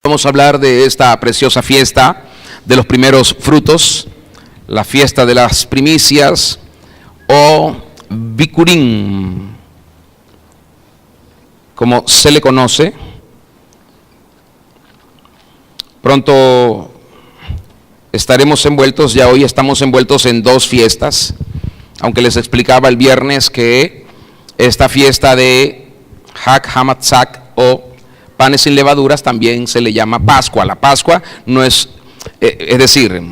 Vamos a hablar de esta preciosa fiesta de los primeros frutos, la fiesta de las primicias o Bikurim, como se le conoce. Pronto estaremos envueltos, ya hoy estamos envueltos en dos fiestas, aunque les explicaba el viernes que esta fiesta de Hag Hamatzak o panes sin levaduras también se le llama Pascua. La Pascua no es, es decir,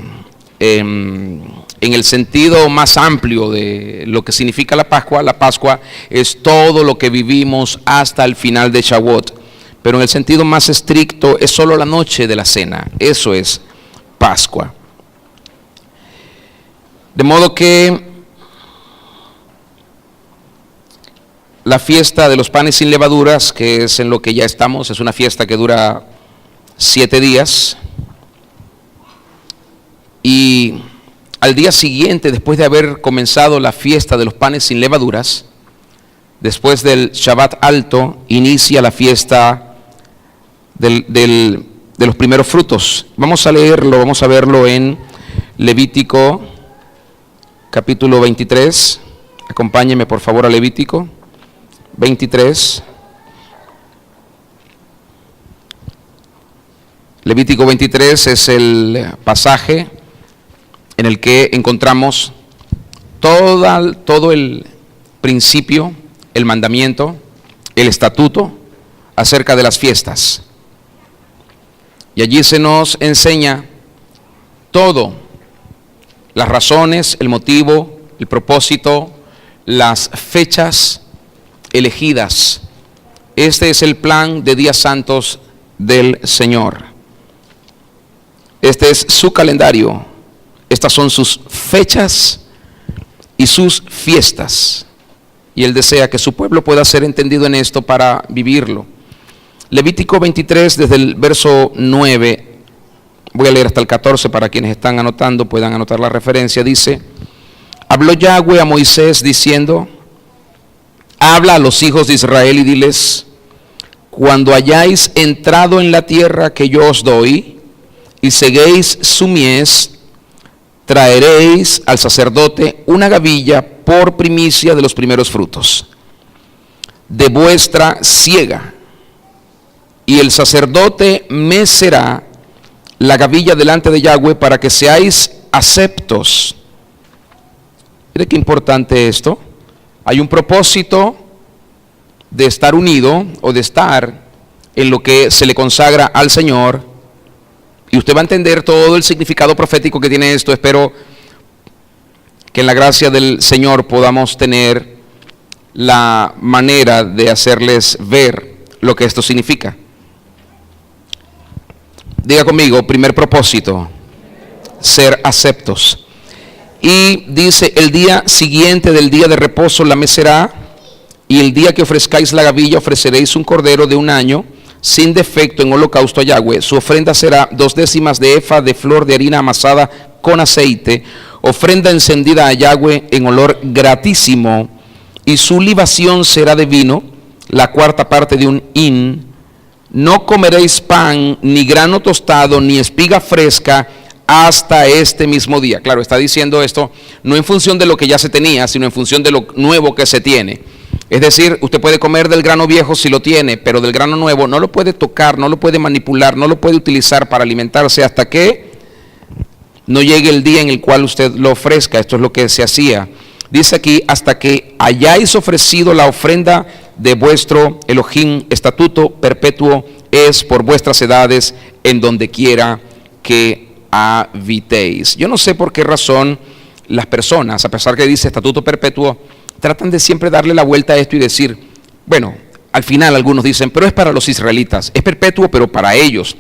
en el sentido más amplio de lo que significa la Pascua es todo lo que vivimos hasta el final de Shavuot, pero en el sentido más estricto es solo la noche de la cena. Eso es Pascua. De modo que la fiesta de los panes sin levaduras, que es en lo que ya estamos, es una fiesta que dura 7 días. Y al día siguiente, después de haber comenzado la fiesta de los panes sin levaduras, después del Shabbat alto, inicia la fiesta de los primeros frutos. Vamos a leerlo, vamos a verlo en Levítico capítulo 23. Acompáñeme por favor a Levítico 23. Levítico 23 es el pasaje en el que encontramos todo el principio, el mandamiento, el estatuto acerca de las fiestas. Y allí se nos enseña todo, las razones, el motivo, el propósito, las fechas elegidas. Este es el plan de días santos del Señor. Este es su calendario. Estas son sus fechas y sus fiestas. Y Él desea que su pueblo pueda ser entendido en esto para vivirlo. Levítico 23, desde el verso 9, voy a leer hasta el 14 para quienes están anotando, puedan anotar la referencia. Dice: habló Yahweh a Moisés diciendo: habla a los hijos de Israel y diles: cuando hayáis entrado en la tierra que yo os doy y seguéis su mies, traeréis al sacerdote una gavilla por primicia de los primeros frutos de vuestra siega, y el sacerdote mecerá la gavilla delante de Yahweh para que seáis aceptos. Mire qué importante esto. Hay un propósito de estar unido o de estar en lo que se le consagra al Señor, y usted va a entender todo el significado profético que tiene esto. Espero que en la gracia del Señor podamos tener la manera de hacerles ver lo que esto significa. Diga conmigo: primer propósito, ser aceptos. Y dice: el día siguiente del día de reposo la mecerá, y el día que ofrezcáis la gavilla ofreceréis un cordero de 1 año sin defecto en holocausto a Yahweh. Su ofrenda será 2/10 de efa de flor de harina amasada con aceite, ofrenda encendida a Yahweh en olor gratísimo, y su libación será de vino, la 1/4 parte de un hin. No comeréis pan, ni grano tostado, ni espiga fresca hasta este mismo día. Claro, está diciendo esto no en función de lo que ya se tenía, sino en función de lo nuevo que se tiene. Es decir, usted puede comer del grano viejo si lo tiene, pero del grano nuevo no lo puede tocar, no lo puede manipular, no lo puede utilizar para alimentarse hasta que no llegue el día en el cual usted lo ofrezca. Esto es lo que se hacía. Dice aquí: hasta que hayáis ofrecido la ofrenda de vuestro Elohim, estatuto perpetuo es por vuestras edades en donde quiera que habitéis. Yo no sé por qué razón las personas, a pesar que dice estatuto perpetuo, tratan de siempre darle la vuelta a esto y decir, bueno, al final algunos dicen, pero es para los israelitas, es perpetuo pero para ellos.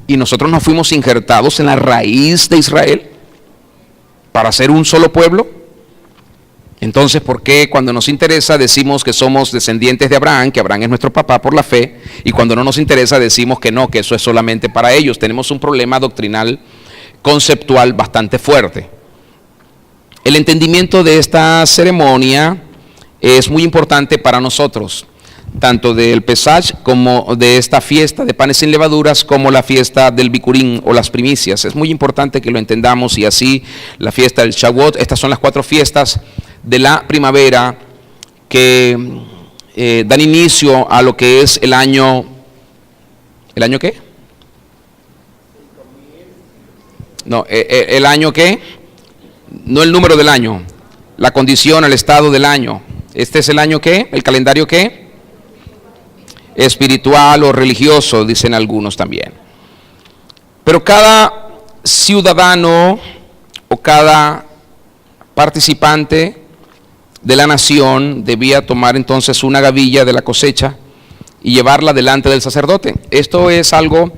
Y nosotros nos fuimos injertados en la raíz de Israel para ser un solo pueblo. Entonces, ¿por qué cuando nos interesa decimos que somos descendientes de Abraham, que Abraham es nuestro papá por la fe, y cuando no nos interesa decimos que no, que eso es solamente para ellos? Tenemos un problema doctrinal, conceptual bastante fuerte. El entendimiento de esta ceremonia es muy importante para nosotros. tanto del Pesach como de esta fiesta de panes sin levaduras, como la fiesta del Bikurim o las primicias. Es muy importante que lo entendamos, y así la fiesta del Shavuot. Estas son las 4 fiestas de la primavera que dan inicio a lo que es el año. ¿El año qué? No, el año qué, no el número del año, la condición, el estado del año. Este es el año qué, el calendario qué, espiritual o religioso, dicen algunos también. Pero cada ciudadano o cada participante de la nación debía tomar entonces una gavilla de la cosecha y llevarla delante del sacerdote. Esto es algo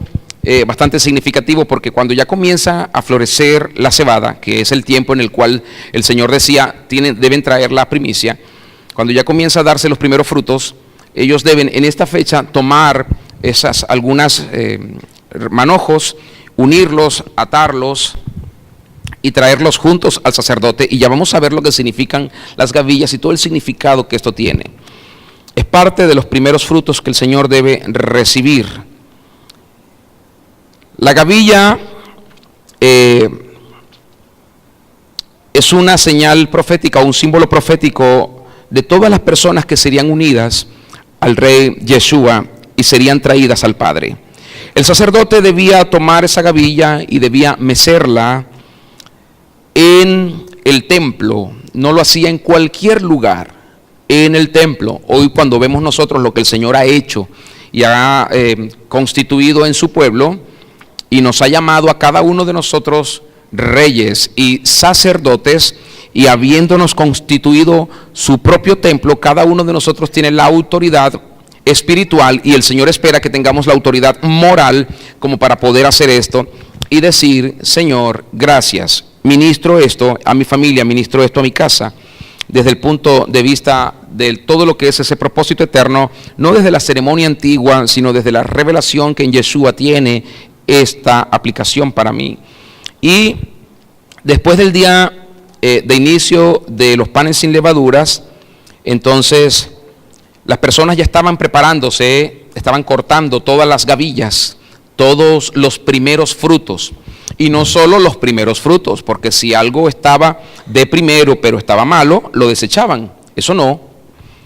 bastante significativo, porque cuando ya comienza a florecer la cebada, que es el tiempo en el cual el Señor decía deben traer la primicia, cuando ya comienza a darse los primeros frutos, ellos deben en esta fecha tomar esas algunas manojos, unirlos, atarlos y traerlos juntos al sacerdote. Y ya vamos a ver lo que significan las gavillas y todo el significado que esto tiene. Es parte de los primeros frutos que el Señor debe recibir. La gavilla es una señal profética, un símbolo profético de todas las personas que serían unidas al rey Yeshua y serían traídas al Padre. El sacerdote debía tomar esa gavilla y debía mecerla en el templo. No lo hacía en cualquier lugar, en el templo. Hoy, cuando vemos nosotros lo que el Señor ha hecho y ha constituido en su pueblo, y nos ha llamado a cada uno de nosotros reyes y sacerdotes, y habiéndonos constituido su propio templo, cada uno de nosotros tiene la autoridad espiritual, y el Señor espera que tengamos la autoridad moral como para poder hacer esto y decir: Señor, gracias, ministro esto a mi familia, ministro esto a mi casa, desde el punto de vista de todo lo que es ese propósito eterno, no desde la ceremonia antigua, sino desde la revelación que en Yeshua tiene esta aplicación para mí. Y después del día de inicio de los panes sin levaduras, entonces las personas ya estaban preparándose, estaban cortando todas las gavillas, todos los primeros frutos. Y no solo los primeros frutos, porque si algo estaba de primero pero estaba malo, lo desechaban. Eso no,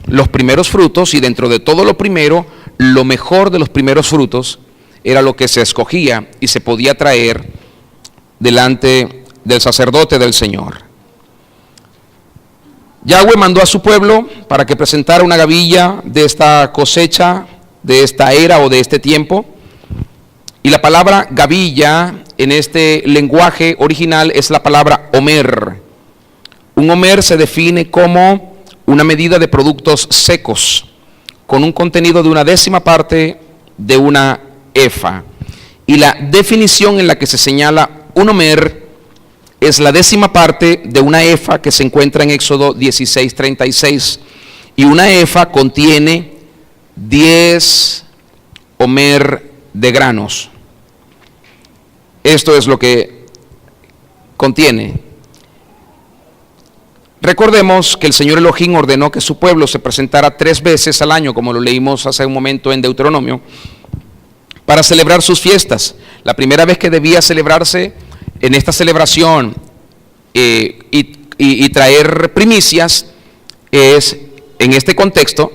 los primeros frutos, y dentro de todo lo primero, lo mejor de los primeros frutos era lo que se escogía y se podía traer delante del sacerdote del Señor. Yahweh mandó a su pueblo para que presentara una gavilla de esta cosecha, de esta era o de este tiempo. Y la palabra gavilla en este lenguaje original es la palabra omer. Un omer se define como una medida de productos secos con un contenido de 1/10 parte de una efa. Y la definición en la que se señala un omer es la 10ª parte de una efa, que se encuentra en Éxodo 16:36. Y una efa contiene 10 omer de granos. Esto es lo que contiene. Recordemos que el Señor Elohim ordenó que su pueblo se presentara 3 veces al año, como lo leímos hace un momento en Deuteronomio, para celebrar sus fiestas. La primera vez que debía celebrarse en esta celebración y traer primicias es en este contexto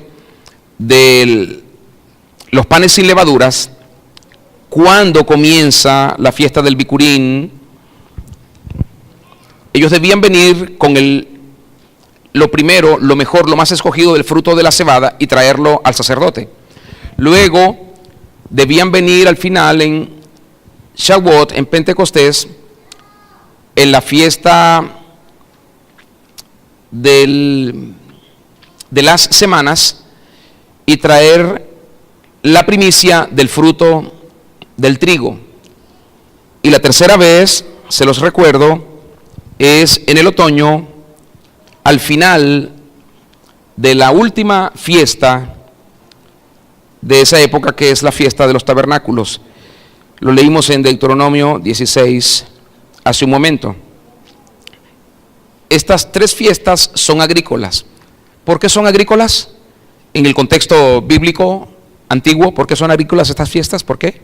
de los panes sin levaduras, cuando comienza la fiesta del Bikurim. Ellos debían venir con lo primero, lo mejor, lo más escogido del fruto de la cebada y traerlo al sacerdote. Luego debían venir al final en Shavuot, en Pentecostés, en la fiesta de las semanas, y traer la primicia del fruto del trigo. Y la tercera vez, se los recuerdo, es en el otoño, al final de la última fiesta de esa época, que es la fiesta de los tabernáculos. Lo leímos en Deuteronomio 16 hace un momento. Estas 3 fiestas son agrícolas. ¿Por qué son agrícolas? en el contexto bíblico antiguo, ¿por qué son agrícolas estas fiestas? ¿Por qué?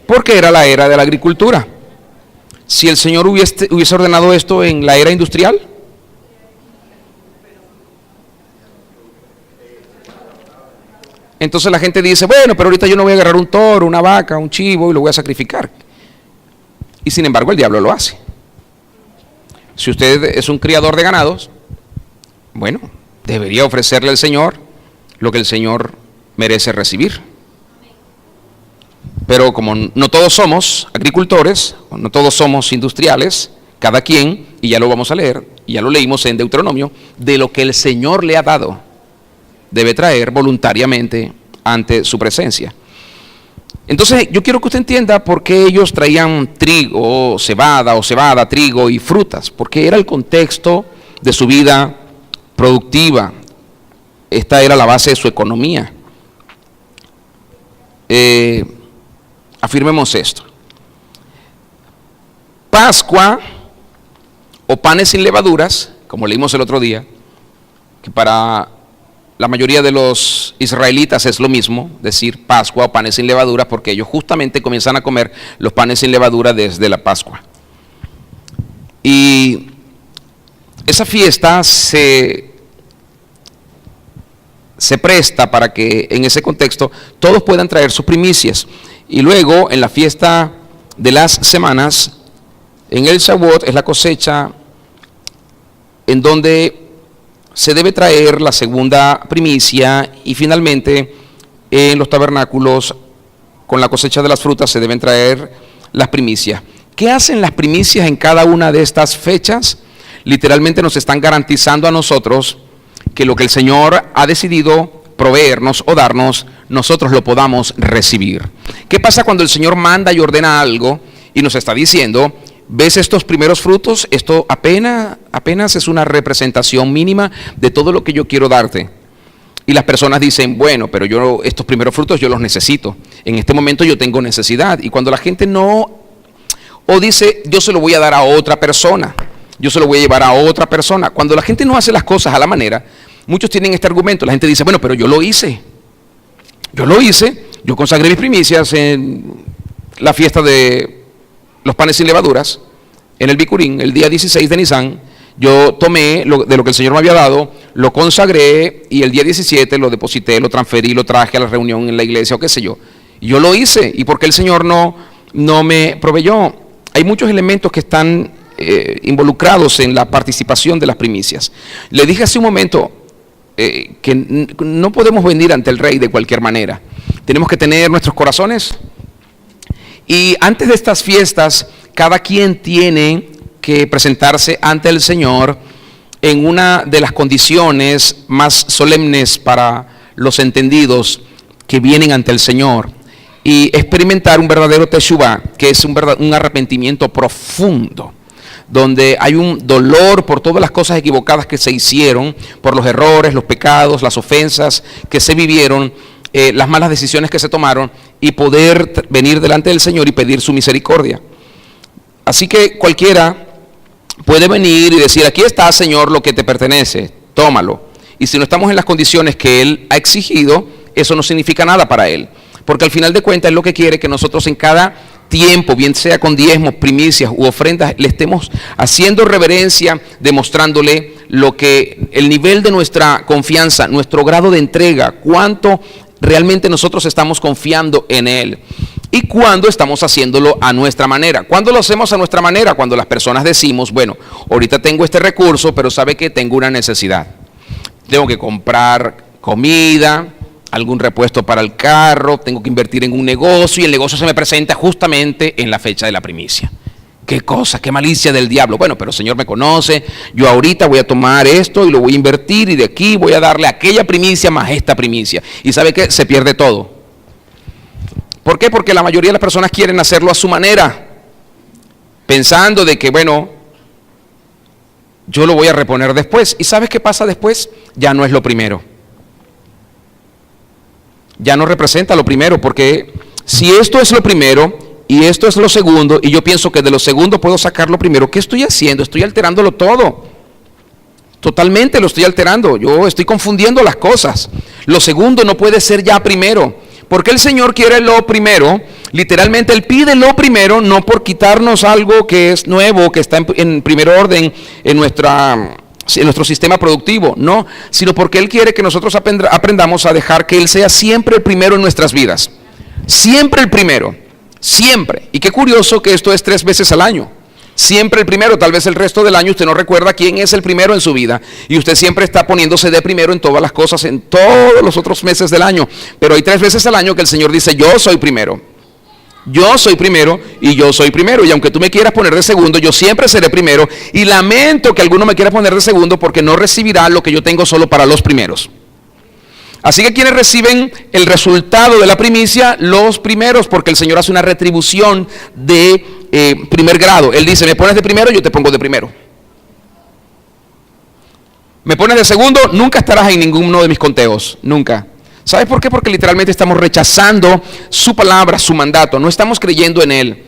Porque era la era de la agricultura. Si el Señor hubiese ordenado esto en la era industrial, entonces la gente dice, bueno, pero ahorita yo no voy a agarrar un toro, una vaca, un chivo y lo voy a sacrificar. Y sin embargo el diablo lo hace. Si usted es un criador de ganados, bueno, debería ofrecerle al Señor lo que el Señor merece recibir. Pero como no todos somos agricultores, no todos somos industriales, cada quien, y ya lo vamos a leer, y ya lo leímos en Deuteronomio, de lo que el Señor le ha dado, debe traer voluntariamente ante su presencia. Entonces yo quiero que usted entienda por qué ellos traían trigo, o cebada, trigo y frutas, porque era el contexto de su vida productiva. Esta era la base de su economía. Afirmemos esto. Pascua o panes sin levaduras, como leímos el otro día, que para la mayoría de los israelitas es lo mismo decir Pascua o panes sin levadura, porque ellos justamente comienzan a comer los panes sin levadura desde la Pascua. Y esa fiesta se presta para que en ese contexto todos puedan traer sus primicias. Y luego en la fiesta de las semanas, en el Shavuot es la cosecha en donde se debe traer la segunda primicia, y finalmente en los tabernáculos con la cosecha de las frutas se deben traer las primicias. ¿Qué hacen las primicias en cada una de estas fechas? Literalmente nos están garantizando a nosotros que lo que el Señor ha decidido proveernos o darnos, nosotros lo podamos recibir. ¿Qué pasa cuando el Señor manda y ordena algo y nos está diciendo, ves estos primeros frutos? Esto apenas es una representación mínima de todo lo que yo quiero darte. Y las personas dicen, bueno, pero yo estos primeros frutos yo los necesito. En este momento yo tengo necesidad. Y cuando la gente no, o dice, yo se lo voy a dar a otra persona, yo se lo voy a llevar a otra persona. Cuando la gente no hace las cosas a la manera, muchos tienen este argumento. La gente dice, bueno, pero yo lo hice, yo consagré mis primicias en la fiesta de los panes sin levaduras, en el Bikurim, el día 16 de Nisan, yo tomé de lo que el Señor me había dado, lo consagré, y el día 17 lo deposité, lo transferí, lo traje a la reunión en la iglesia o qué sé yo. Y yo lo hice, y porque el Señor no me proveyó. Hay muchos elementos que están involucrados en la participación de las primicias. Le dije hace un momento que no podemos venir ante el Rey de cualquier manera. Tenemos que tener nuestros corazones. Y antes de estas fiestas, cada quien tiene que presentarse ante el Señor en una de las condiciones más solemnes para los entendidos que vienen ante el Señor, y experimentar un verdadero teshuvá, que es un arrepentimiento profundo, donde hay un dolor por todas las cosas equivocadas que se hicieron, por los errores, los pecados, las ofensas que se vivieron, las malas decisiones que se tomaron, y poder venir delante del Señor y pedir su misericordia. Así que cualquiera puede venir y decir, aquí está, Señor, lo que te pertenece, tómalo. Y si no estamos en las condiciones que Él ha exigido, eso no significa nada para Él, porque al final de cuentas Él lo que quiere que nosotros en cada tiempo, bien sea con diezmos, primicias u ofrendas, le estemos haciendo reverencia, demostrándole lo que el nivel de nuestra confianza, nuestro grado de entrega, cuánto realmente nosotros estamos confiando en Él, y cuando estamos haciéndolo a nuestra manera. ¿Cuándo lo hacemos a nuestra manera? Cuando las personas decimos, bueno, ahorita tengo este recurso, pero sabe que tengo una necesidad, tengo que comprar comida, algún repuesto para el carro, tengo que invertir en un negocio, y el negocio se me presenta justamente en la fecha de la primicia. Qué cosa, qué malicia del diablo. Bueno, pero el Señor me conoce, yo ahorita voy a tomar esto y lo voy a invertir, y de aquí voy a darle aquella primicia más esta primicia. Y ¿sabe qué? Se pierde todo. ¿Por qué? Porque la mayoría de las personas quieren hacerlo a su manera, pensando de que, bueno, yo lo voy a reponer después. ¿Y sabes qué pasa después? Ya no es lo primero. Ya no representa lo primero, porque si esto es lo primero y esto es lo segundo, y yo pienso que de lo segundo puedo sacar lo primero, ¿qué estoy haciendo? Estoy alterándolo todo. Totalmente lo estoy alterando, yo estoy confundiendo las cosas. Lo segundo no puede ser ya primero. Porque el Señor quiere lo primero, literalmente Él pide lo primero, no por quitarnos algo que es nuevo, que está en primer orden en nuestro sistema productivo, no, sino porque Él quiere que nosotros aprendamos a dejar que Él sea siempre el primero en nuestras vidas. Siempre el primero, siempre. Y qué curioso que esto es 3 veces al año. Siempre el primero, tal vez el resto del año usted no recuerda quién es el primero en su vida y usted siempre está poniéndose de primero en todas las cosas, en todos los otros meses del año. Pero hay 3 veces al año que el Señor dice, yo soy primero. Yo soy primero y yo soy primero. Y aunque tú me quieras poner de segundo, yo siempre seré primero. Y lamento que alguno me quiera poner de segundo porque no recibirá lo que yo tengo solo para los primeros. Así que quienes reciben el resultado de la primicia, los primeros, porque el Señor hace una retribución de primer grado. Él dice, me pones de primero, yo te pongo de primero. Me pones de segundo, nunca estarás en ninguno de mis conteos, nunca. ¿Sabes por qué? Porque literalmente estamos rechazando su palabra, su mandato, no estamos creyendo en Él.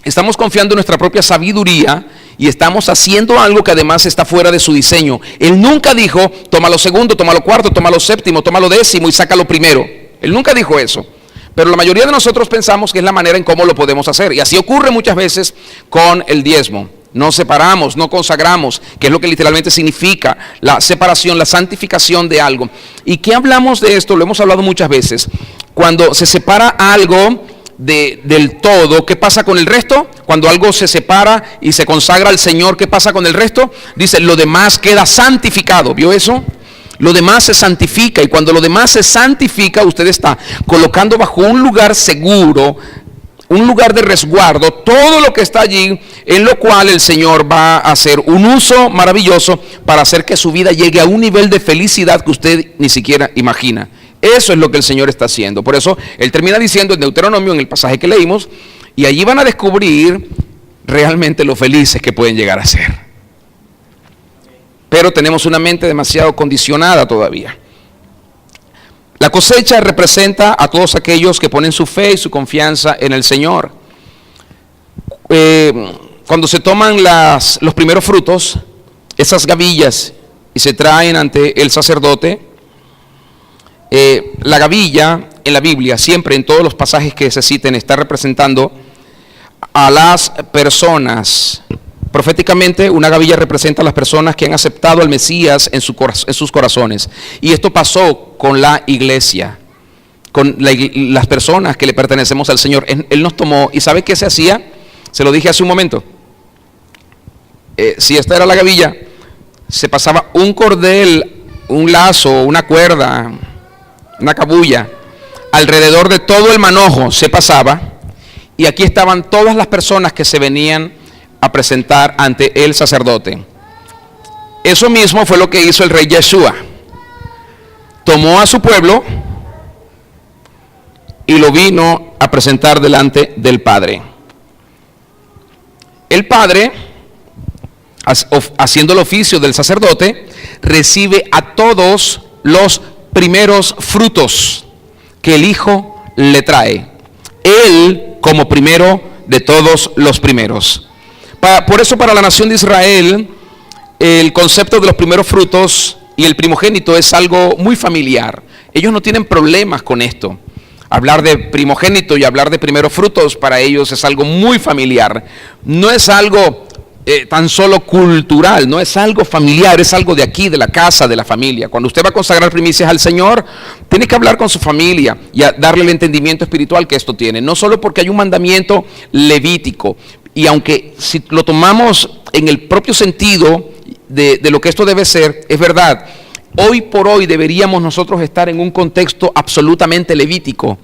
Estamos confiando en nuestra propia sabiduría y estamos haciendo algo que además está fuera de su diseño. Él nunca dijo, toma lo segundo, toma lo cuarto, toma lo séptimo, toma lo décimo y saca lo primero. Él nunca dijo eso. Pero la mayoría de nosotros pensamos que es la manera en cómo lo podemos hacer. Y así ocurre muchas veces con el diezmo. No separamos, no consagramos, que es lo que literalmente significa la separación, la santificación de algo. ¿Y qué hablamos de esto? Lo hemos hablado muchas veces. Cuando se separa algo del todo, ¿qué pasa con el resto? Cuando algo se separa y se consagra al Señor, ¿qué pasa con el resto? Dice, lo demás queda santificado. ¿Vio eso? Lo demás se santifica, y cuando lo demás se santifica, usted está colocando bajo un lugar seguro, un lugar de resguardo, todo lo que está allí, en lo cual el Señor va a hacer un uso maravilloso para hacer que su vida llegue a un nivel de felicidad que usted ni siquiera imagina. Eso es lo que el Señor está haciendo. Por eso Él termina diciendo en Deuteronomio, en el pasaje que leímos, y allí van a descubrir realmente lo felices que pueden llegar a ser. Pero tenemos una mente demasiado condicionada todavía. La cosecha representa a todos aquellos que ponen su fe y su confianza en el Señor. Cuando se toman los primeros frutos, esas gavillas, y se traen ante el sacerdote, la gavilla en la Biblia, siempre en todos los pasajes que se citen, está representando a las personas. Proféticamente, una gavilla representa a las personas que han aceptado al Mesías en sus corazones. Y esto pasó con la iglesia, con las personas que le pertenecemos al Señor. Él nos tomó, ¿y sabe qué se hacía? Se lo dije hace un momento. Si esta era la gavilla, se pasaba un cordel, un lazo, una cuerda, una cabulla, alrededor de todo el manojo se pasaba, y aquí estaban todas las personas que se venían a presentar ante el sacerdote. Eso mismo fue lo que hizo el rey Yeshua. Tomó a su pueblo y lo vino a presentar delante del Padre. El Padre, haciendo el oficio del sacerdote, recibe a todos los primeros frutos que el Hijo le trae. Él como primero de todos los primeros. Por eso para la nación de Israel el concepto de los primeros frutos y el primogénito es algo muy familiar. Ellos no tienen problemas con esto. Hablar de primogénito y hablar de primeros frutos para ellos es algo muy familiar. No es algo tan solo cultural, no es algo familiar, es algo de aquí, de la casa, de la familia. Cuando usted va a consagrar primicias al Señor, tiene que hablar con su familia y darle el entendimiento espiritual que esto tiene. No solo porque hay un mandamiento levítico, y aunque si lo tomamos en el propio sentido de lo que esto debe ser, es verdad, hoy por hoy deberíamos nosotros estar en un contexto absolutamente levítico.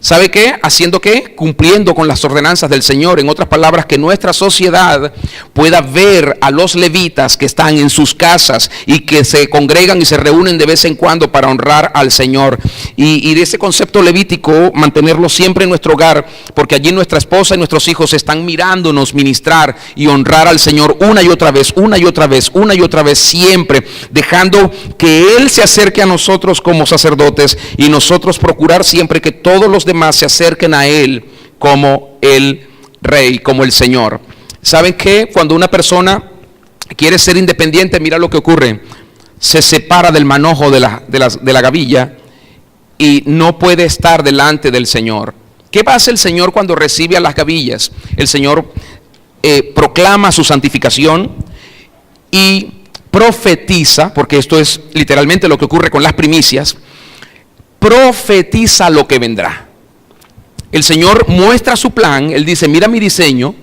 ¿Sabe qué? ¿Haciendo qué? Cumpliendo con las ordenanzas del Señor. En otras palabras, que nuestra sociedad pueda ver a los levitas que están en sus casas y que se congregan y se reúnen de vez en cuando para honrar al Señor. Y de ese concepto levítico, mantenerlo siempre en nuestro hogar, porque allí nuestra esposa y nuestros hijos están mirándonos ministrar y honrar al Señor una y otra vez, una y otra vez, una y otra vez, siempre dejando que Él se acerque a nosotros como sacerdotes y nosotros procurar siempre que todos los demás se acerquen a Él como el Rey, como el Señor. ¿Saben qué? Cuando una persona quiere ser independiente, mira lo que ocurre. Se separa del manojo de la gavilla y no puede estar delante del Señor. ¿Qué hace el Señor cuando recibe a las gavillas? El Señor proclama su santificación y profetiza, porque esto es literalmente lo que ocurre con las primicias, profetiza lo que vendrá. El Señor muestra su plan, Él dice, mira mi diseño,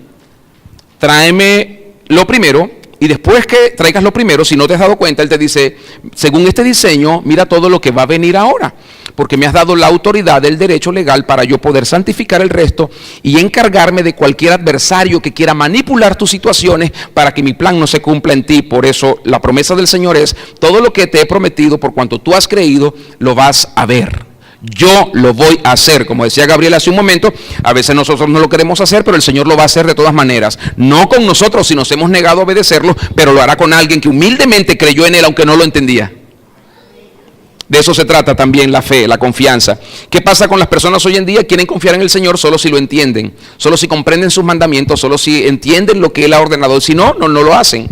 tráeme lo primero, y después que traigas lo primero, si no te has dado cuenta, Él te dice, según este diseño, mira todo lo que va a venir ahora, porque me has dado la autoridad del derecho legal para yo poder santificar el resto y encargarme de cualquier adversario que quiera manipular tus situaciones para que mi plan no se cumpla en ti. Por eso la promesa del Señor es, todo lo que te he prometido, por cuanto tú has creído, lo vas a ver. Yo lo voy a hacer, como decía Gabriel hace un momento, a veces nosotros no lo queremos hacer, pero el Señor lo va a hacer de todas maneras, no con nosotros si nos hemos negado a obedecerlo, pero lo hará con alguien que humildemente creyó en Él aunque no lo entendía. De eso se trata también la fe, la confianza. ¿Qué pasa con las personas hoy en día? Quieren confiar en el Señor solo si lo entienden, solo si comprenden sus mandamientos, solo si entienden lo que Él ha ordenado, si no, no lo hacen.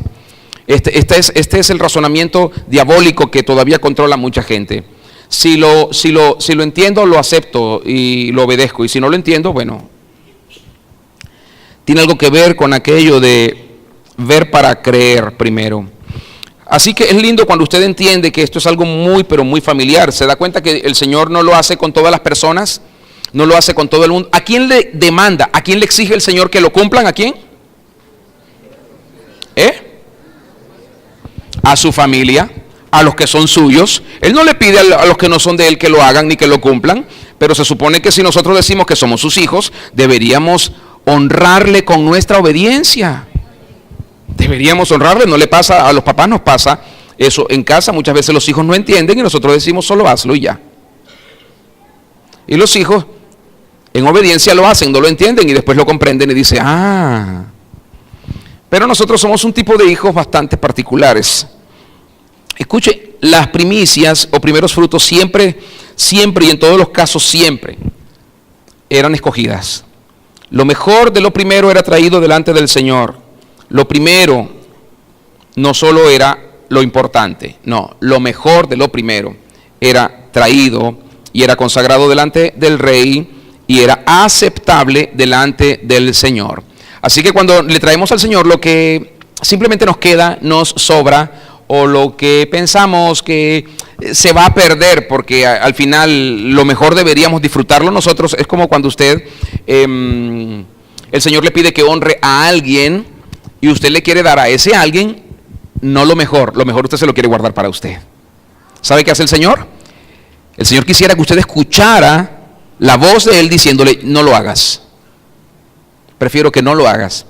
Este es el razonamiento diabólico que todavía controla a mucha gente. Si lo entiendo, lo acepto y lo obedezco. Y si no lo entiendo, bueno, tiene algo que ver con aquello de ver para creer primero. Así que es lindo cuando usted entiende que esto es algo muy, pero muy familiar. Se da cuenta que el Señor no lo hace con todas las personas, no lo hace con todo el mundo. ¿A quién le demanda? ¿A quién le exige el Señor que lo cumplan? ¿A quién? A su familia, a los que son suyos. Él no le pide a los que no son de Él que lo hagan ni que lo cumplan, pero se supone que si nosotros decimos que somos sus hijos, deberíamos honrarle con nuestra obediencia. Deberíamos honrarle. No le pasa a los papás, nos pasa eso en casa. Muchas veces los hijos no entienden y nosotros decimos solo hazlo y ya. Y los hijos en obediencia lo hacen, no lo entienden y después lo comprenden y dicen, pero nosotros somos un tipo de hijos bastante particulares. Escuche, las primicias o primeros frutos siempre y en todos los casos siempre eran escogidas. Lo mejor de lo primero era traído delante del Señor. Lo primero no solo era lo importante, no, lo mejor de lo primero era traído y era consagrado delante del Rey y era aceptable delante del Señor. Así que cuando le traemos al Señor lo que simplemente nos queda, nos sobra, o lo que pensamos que se va a perder, porque al final lo mejor deberíamos disfrutarlo nosotros. Es como cuando usted, el Señor le pide que honre a alguien y usted le quiere dar a ese alguien no lo mejor usted se lo quiere guardar para usted. ¿Sabe qué hace el Señor? El Señor quisiera que usted escuchara la voz de Él diciéndole, no lo hagas. Prefiero que no lo hagas.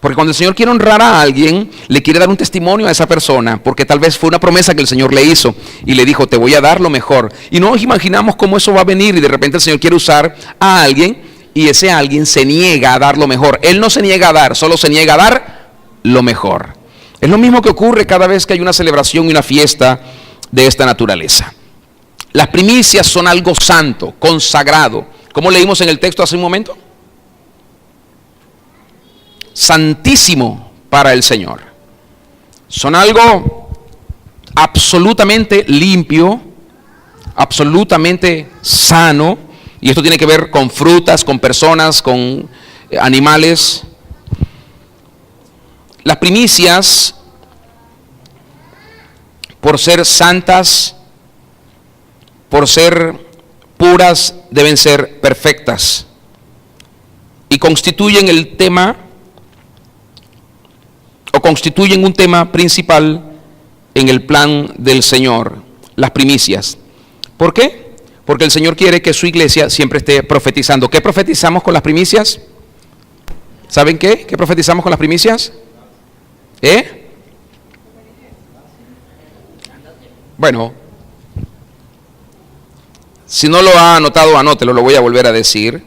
Porque cuando el Señor quiere honrar a alguien, le quiere dar un testimonio a esa persona, porque tal vez fue una promesa que el Señor le hizo y le dijo, te voy a dar lo mejor. Y no nos imaginamos cómo eso va a venir y de repente el Señor quiere usar a alguien y ese alguien se niega a dar lo mejor. Él no se niega a dar, solo se niega a dar lo mejor. Es lo mismo que ocurre cada vez que hay una celebración y una fiesta de esta naturaleza. Las primicias son algo santo, consagrado. ¿Cómo leímos en el texto hace un momento? Santísimo para el Señor. Son algo absolutamente limpio, absolutamente sano, y esto tiene que ver con frutas, con personas, con animales. Las primicias, por ser santas, por ser puras, deben ser perfectas y constituyen el tema o constituyen un tema principal en el plan del Señor, las primicias. ¿Por qué? Porque el Señor quiere que su iglesia siempre esté profetizando. ¿Qué profetizamos con las primicias? ¿Saben qué? ¿Qué profetizamos con las primicias? Bueno, si no lo ha anotado, anótelo, lo voy a volver a decir.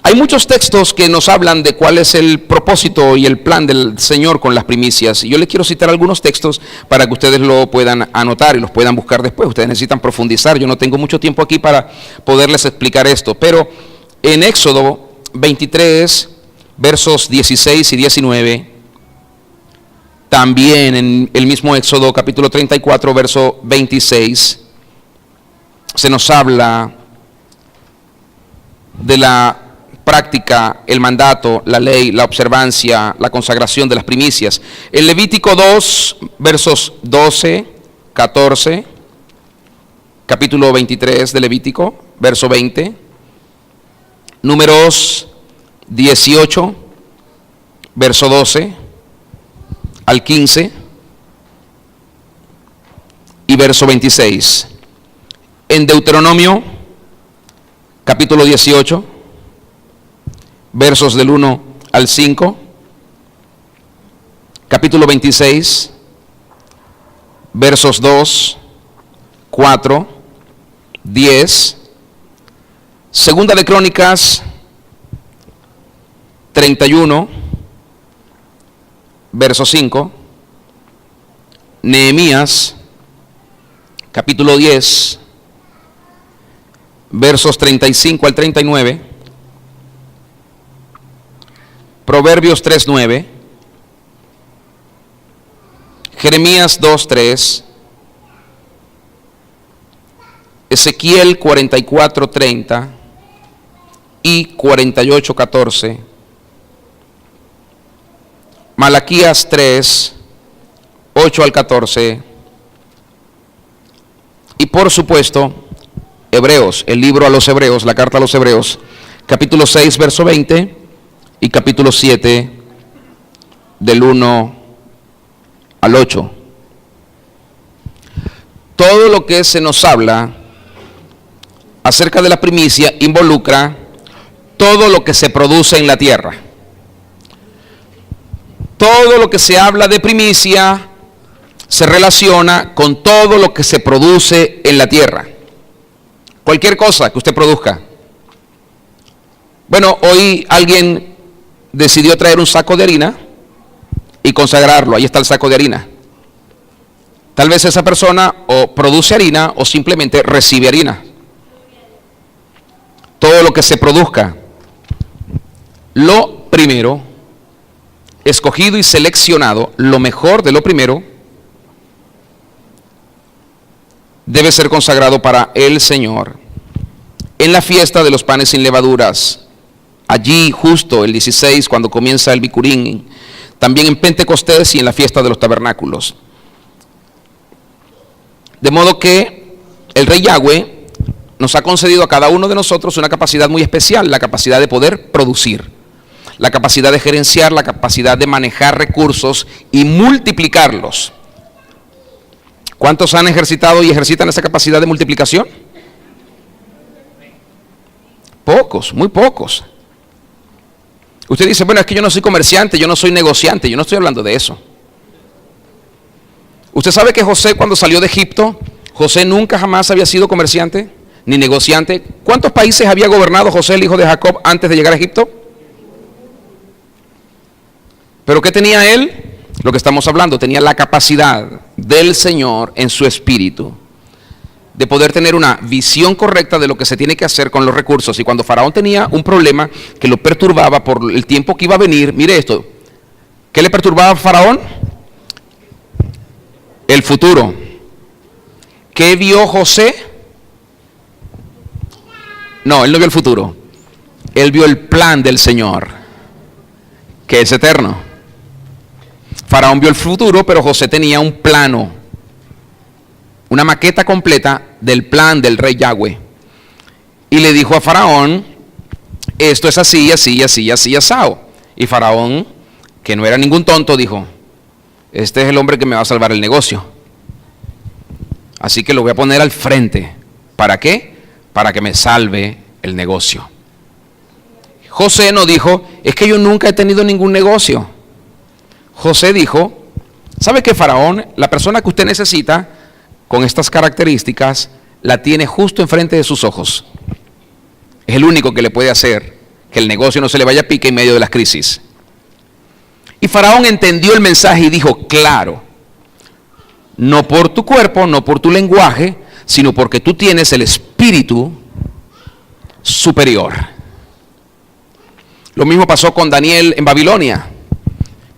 Hay muchos textos que nos hablan de cuál es el propósito y el plan del Señor con las primicias. Yo les quiero citar algunos textos para que ustedes lo puedan anotar y los puedan buscar después. Ustedes necesitan profundizar. Yo no tengo mucho tiempo aquí para poderles explicar esto. Pero en Éxodo 23, versos 16 y 19, También en el mismo Éxodo capítulo 34, verso 26, se nos habla de la práctica, el mandato, la ley, la observancia, la consagración de las primicias. En Levítico 2, versos 12, 14, capítulo 23 de Levítico, verso 20, Números 18, verso 12 al 15 y verso 26. En Deuteronomio capítulo 18, versos del 1 al 5, capítulo 26, versos 2, 4, 10, Segunda de Crónicas 31, verso 5, Nehemías capítulo 10, versos 35 al 39, Proverbios 3:9, Jeremías 2:3, Ezequiel 44:30 y 48:14, Malaquías 3, 8 al 14, y por supuesto, Hebreos, el libro a los Hebreos, la carta a los Hebreos, capítulo 6, verso 20, y capítulo 7, del 1 al 8. Todo lo que se nos habla acerca de la primicia involucra todo lo que se produce en la tierra. Todo lo que se habla de primicia se relaciona con todo lo que se produce en la tierra. Cualquier cosa que usted produzca. Bueno, hoy alguien decidió traer un saco de harina y consagrarlo. Ahí está el saco de harina. Tal vez esa persona o produce harina o simplemente recibe harina. Todo lo que se produzca. Lo primero, escogido y seleccionado, lo mejor de lo primero, debe ser consagrado para el Señor. En la fiesta de los panes sin levaduras, allí justo el 16, cuando comienza el Bicurín, también en Pentecostés y en la fiesta de los tabernáculos. De modo que el Rey Yahweh nos ha concedido a cada uno de nosotros una capacidad muy especial, la capacidad de poder producir, la capacidad de gerenciar, la capacidad de manejar recursos y multiplicarlos. ¿Cuántos han ejercitado y ejercitan esa capacidad de multiplicación? Pocos, muy pocos. Usted dice, bueno, es que yo no soy comerciante, yo no soy negociante. Yo no estoy hablando de eso. Usted sabe que José, cuando salió de Egipto, José nunca jamás había sido comerciante ni negociante. ¿Cuántos países había gobernado José, el hijo de Jacob, antes de llegar a Egipto? ¿Pero qué tenía él? Lo que estamos hablando, tenía la capacidad del Señor en su espíritu de poder tener una visión correcta de lo que se tiene que hacer con los recursos. Y cuando Faraón tenía un problema que lo perturbaba por el tiempo que iba a venir, mire esto, ¿qué le perturbaba a Faraón? El futuro. ¿Qué vio José? No, él no vio el futuro. Él vio el plan del Señor, que es eterno. Faraón vio el futuro, pero José tenía un plano, una maqueta completa del plan del Rey Yahweh. Y le dijo a Faraón, esto es así, así, así, así, asado. Y Faraón, que no era ningún tonto, dijo, este es el hombre que me va a salvar el negocio. Así que lo voy a poner al frente. ¿Para qué? Para que me salve el negocio. José no dijo, es que yo nunca he tenido ningún negocio. José dijo, ¿sabe qué, Faraón? La persona que usted necesita con estas características la tiene justo enfrente de sus ojos. Es el único que le puede hacer que el negocio no se le vaya a pique en medio de las crisis. Y Faraón entendió el mensaje y dijo, claro, no por tu cuerpo, no por tu lenguaje, sino porque tú tienes el espíritu superior. Lo mismo pasó con Daniel en Babilonia.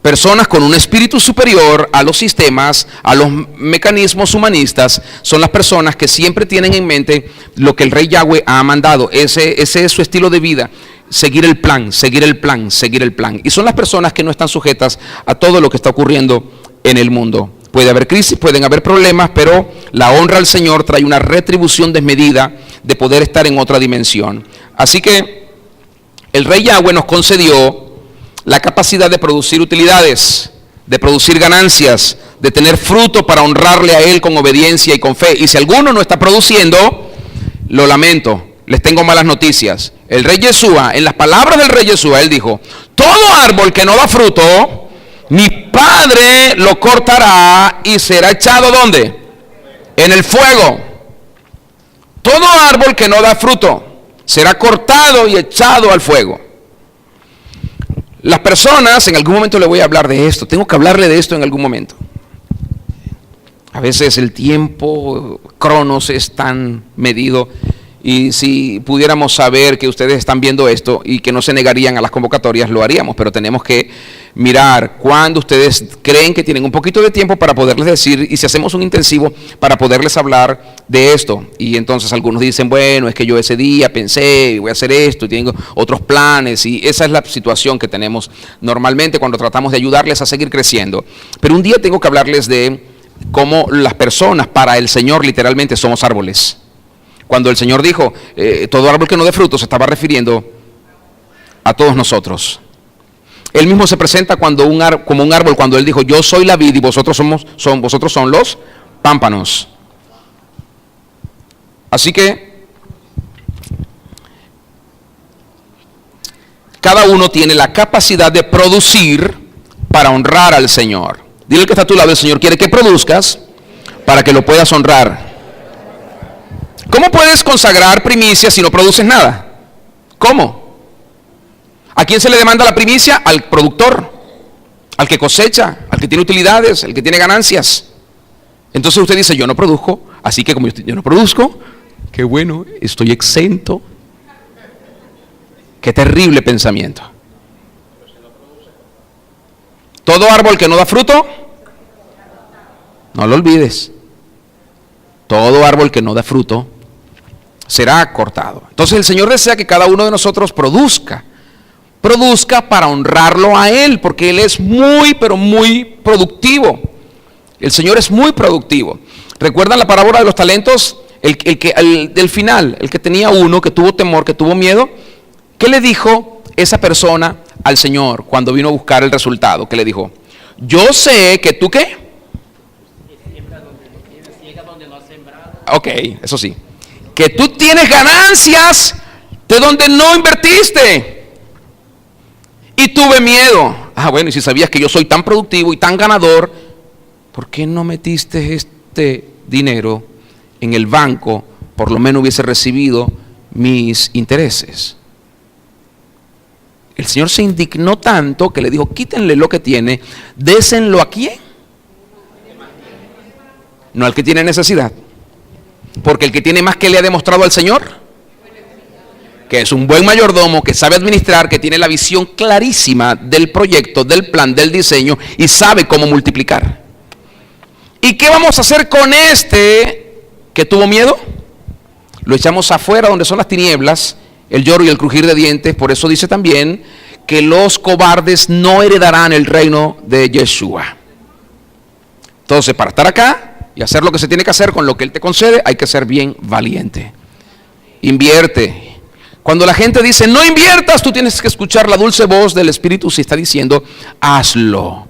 Personas con un espíritu superior a los sistemas, a los mecanismos humanistas, son las personas que siempre tienen en mente lo que el Rey Yahweh ha mandado. Ese es su estilo de vida, seguir el plan, seguir el plan, seguir el plan. Y son las personas que no están sujetas a todo lo que está ocurriendo en el mundo. Puede haber crisis, pueden haber problemas, pero la honra al Señor trae una retribución desmedida de poder estar en otra dimensión. Así que el Rey Yahweh nos concedió la capacidad de producir utilidades, de producir ganancias, de tener fruto para honrarle a Él con obediencia y con fe. Y si alguno no está produciendo, lo lamento, les tengo malas noticias. El Rey Yeshua, en las palabras del Rey Yeshua, Él dijo: todo árbol que no da fruto, mi Padre lo cortará y será echado ¿dónde? En el fuego. Todo árbol que no da fruto será cortado y echado al fuego. Las personas, en algún momento le voy a hablar de esto, tengo que hablarle de esto en algún momento. A veces el tiempo, cronos, es tan medido, y si pudiéramos saber que ustedes están viendo esto y que no se negarían a las convocatorias, lo haríamos, pero tenemos que mirar cuándo ustedes creen que tienen un poquito de tiempo para poderles decir, y si hacemos un intensivo para poderles hablar de esto. Y entonces algunos dicen: bueno, es que yo ese día pensé, voy a hacer esto, y tengo otros planes, y esa es la situación que tenemos normalmente cuando tratamos de ayudarles a seguir creciendo. Pero un día tengo que hablarles de cómo las personas para el Señor literalmente somos árboles. Cuando el Señor dijo todo árbol que no dé fruto, se estaba refiriendo a todos nosotros. Él mismo se presenta como un árbol cuando Él dijo: yo soy la vid y vosotros son los pámpanos. Así que cada uno tiene la capacidad de producir para honrar al Señor. Dile al que está a tu lado: el Señor quiere que produzcas para que lo puedas honrar. ¿Cómo puedes consagrar primicia si no produces nada? ¿Cómo? ¿A quién se le demanda la primicia? Al productor, al que cosecha, al que tiene utilidades, al que tiene ganancias. Entonces usted dice: yo no produzco, así que como yo no produzco, qué bueno, estoy exento. Qué terrible pensamiento. Todo árbol que no da fruto, no lo olvides, todo árbol que no da fruto será cortado. Entonces el Señor desea que cada uno de nosotros produzca para honrarlo a Él, porque Él es muy, pero muy productivo. El Señor es muy productivo. ¿Recuerdan la parábola de los talentos? Del final, el que tenía uno, que tuvo temor, que tuvo miedo. ¿Qué le dijo esa persona al Señor cuando vino a buscar el resultado? ¿Qué le dijo? Yo sé que tú, ¿qué? Ok, eso sí. Que tú tienes ganancias de donde no invertiste. Y tuve miedo. Bueno, y si sabías que yo soy tan productivo y tan ganador, ¿por qué no metiste este dinero en el banco? Por lo menos hubiese recibido mis intereses. El Señor se indignó tanto que le dijo: quítenle lo que tiene, désenlo a quién. No al que tiene necesidad. Porque el que tiene más, que le ha demostrado al Señor, que es un buen mayordomo, que sabe administrar, que tiene la visión clarísima del proyecto, del plan, del diseño, y sabe cómo multiplicar. ¿Y qué vamos a hacer con este que tuvo miedo? Lo echamos afuera donde son las tinieblas, el lloro y el crujir de dientes. Por eso dice también que los cobardes no heredarán el reino de Yeshua. Entonces, para estar acá y hacer lo que se tiene que hacer con lo que Él te concede, hay que ser bien valiente. Invierte. Cuando la gente dice: no inviertas, tú tienes que escuchar la dulce voz del Espíritu si está diciendo: hazlo.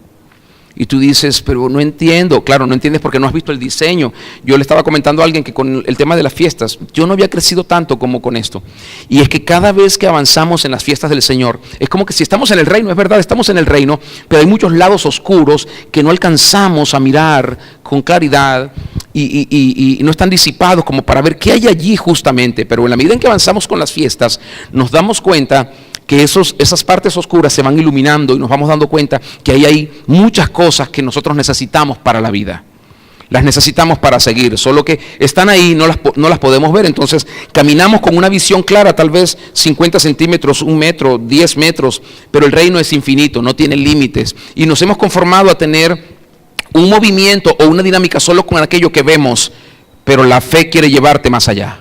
Y tú dices: pero no entiendo. Claro, no entiendes porque no has visto el diseño. Yo le estaba comentando a alguien que con el tema de las fiestas, yo no había crecido tanto como con esto. Y es que cada vez que avanzamos en las fiestas del Señor, es como que si estamos en el reino, es verdad, estamos en el reino, pero hay muchos lados oscuros que no alcanzamos a mirar con claridad y no están disipados como para ver qué hay allí justamente. Pero en la medida en que avanzamos con las fiestas, nos damos cuenta que esas partes oscuras se van iluminando y nos vamos dando cuenta que ahí hay muchas cosas que nosotros necesitamos para la vida. Las necesitamos para seguir, solo que están ahí, no las podemos ver. Entonces caminamos con una visión clara, tal vez 50 centímetros, 1 metro, 10 metros, pero el reino es infinito, no tiene límites. Y nos hemos conformado a tener un movimiento o una dinámica solo con aquello que vemos, pero la fe quiere llevarte más allá.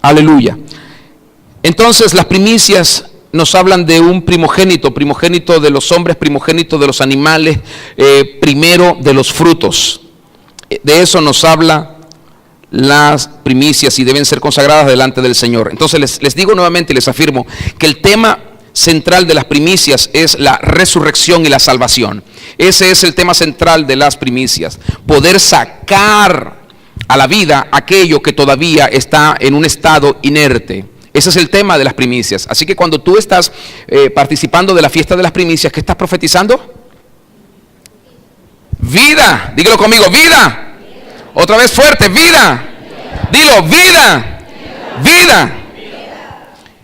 Aleluya. Entonces las primicias nos hablan de un primogénito de los hombres, primogénito de los animales, primero de los frutos. De eso nos habla las primicias y deben ser consagradas delante del Señor. Entonces les digo nuevamente y les afirmo que el tema central de las primicias es la resurrección y la salvación. Ese es el tema central de las primicias. Poder sacar a la vida aquello que todavía está en un estado inerte. Ese es el tema de las primicias. Así que cuando tú estás participando de la fiesta de las primicias, ¿qué estás profetizando? Vida. Dígalo conmigo, vida. Otra vez fuerte, vida. Dilo, vida. Vida.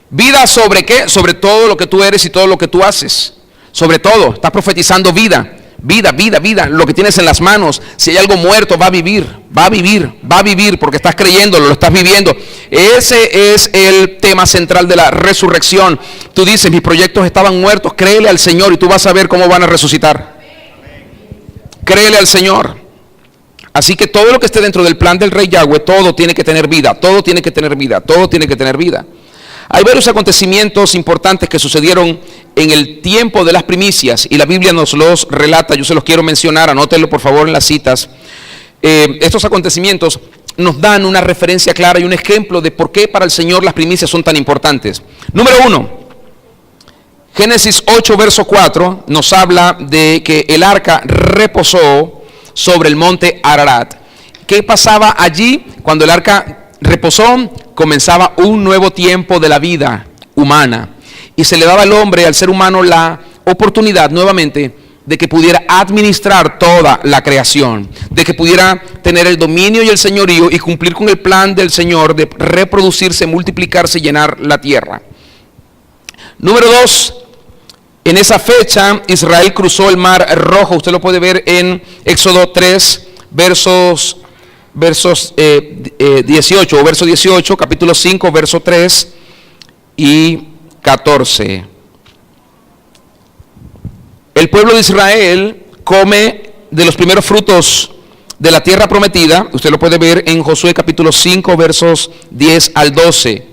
¿Vida sobre qué? Sobre todo lo que tú eres y todo lo que tú haces. Sobre todo, estás profetizando vida. Vida, vida, vida, lo que tienes en las manos. Si hay algo muerto, va a vivir, va a vivir, va a vivir, porque estás creyéndolo, lo estás viviendo. Ese es el tema central de la resurrección. Tú dices, mis proyectos estaban muertos, créele al Señor y tú vas a ver cómo van a resucitar. Créele al Señor. Así que todo lo que esté dentro del plan del Rey Yahweh, todo tiene que tener vida, todo tiene que tener vida, todo tiene que tener vida. Hay varios acontecimientos importantes que sucedieron en el tiempo de las primicias y la Biblia nos los relata. Yo se los quiero mencionar, anótenlo por favor en las citas. Estos acontecimientos nos dan una referencia clara y un ejemplo de por qué para el Señor las primicias son tan importantes. Número 1, Génesis 8 verso 4 nos habla de que el arca reposó sobre el monte Ararat. ¿Qué pasaba allí? Cuando el arca reposó, comenzaba un nuevo tiempo de la vida humana y se le daba al hombre, al ser humano, la oportunidad nuevamente de que pudiera administrar toda la creación, de que pudiera tener el dominio y el señorío y cumplir con el plan del Señor de reproducirse, multiplicarse y llenar la tierra. Número 2, en esa fecha Israel cruzó el mar Rojo. Usted lo puede ver en Éxodo 3 versos 18 o verso 18, capítulo 5, verso 3 y 14. El pueblo de Israel come de los primeros frutos de la tierra prometida. Usted lo puede ver en Josué capítulo 5, versos 10 al 12.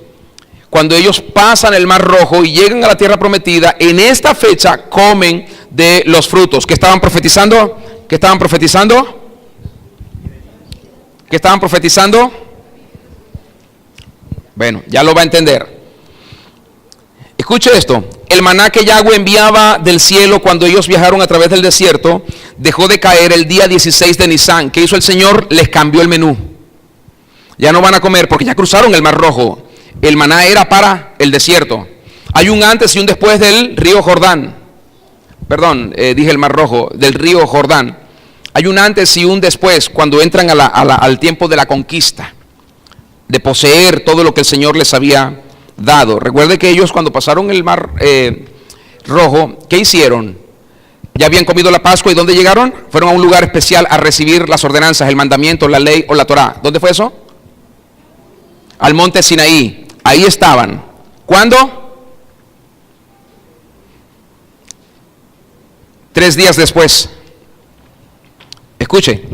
Cuando ellos pasan el mar Rojo y llegan a la tierra prometida, en esta fecha comen de los frutos. ¿Qué estaban profetizando? ¿Qué estaban profetizando? ¿Qué estaban profetizando? Bueno, ya lo va a entender. Escuche esto. El maná que Yahweh enviaba del cielo cuando ellos viajaron a través del desierto dejó de caer el día 16 de Nisan. ¿Qué hizo el Señor? Les cambió el menú. Ya no van a comer porque ya cruzaron el mar Rojo. El maná era para el desierto. Hay un antes y un después del río Jordán. Perdón, dije el mar Rojo, del río Jordán. Hay un antes y un después cuando entran al tiempo de la conquista, de poseer todo lo que el Señor les había dado. Recuerde que ellos cuando pasaron el mar Rojo, ¿qué hicieron? Ya habían comido la Pascua y ¿dónde llegaron? Fueron a un lugar especial a recibir las ordenanzas, el mandamiento, la ley o la Torá. ¿Dónde fue eso? Al monte Sinaí. Ahí estaban. ¿Cuándo? 3 días después. Escuche.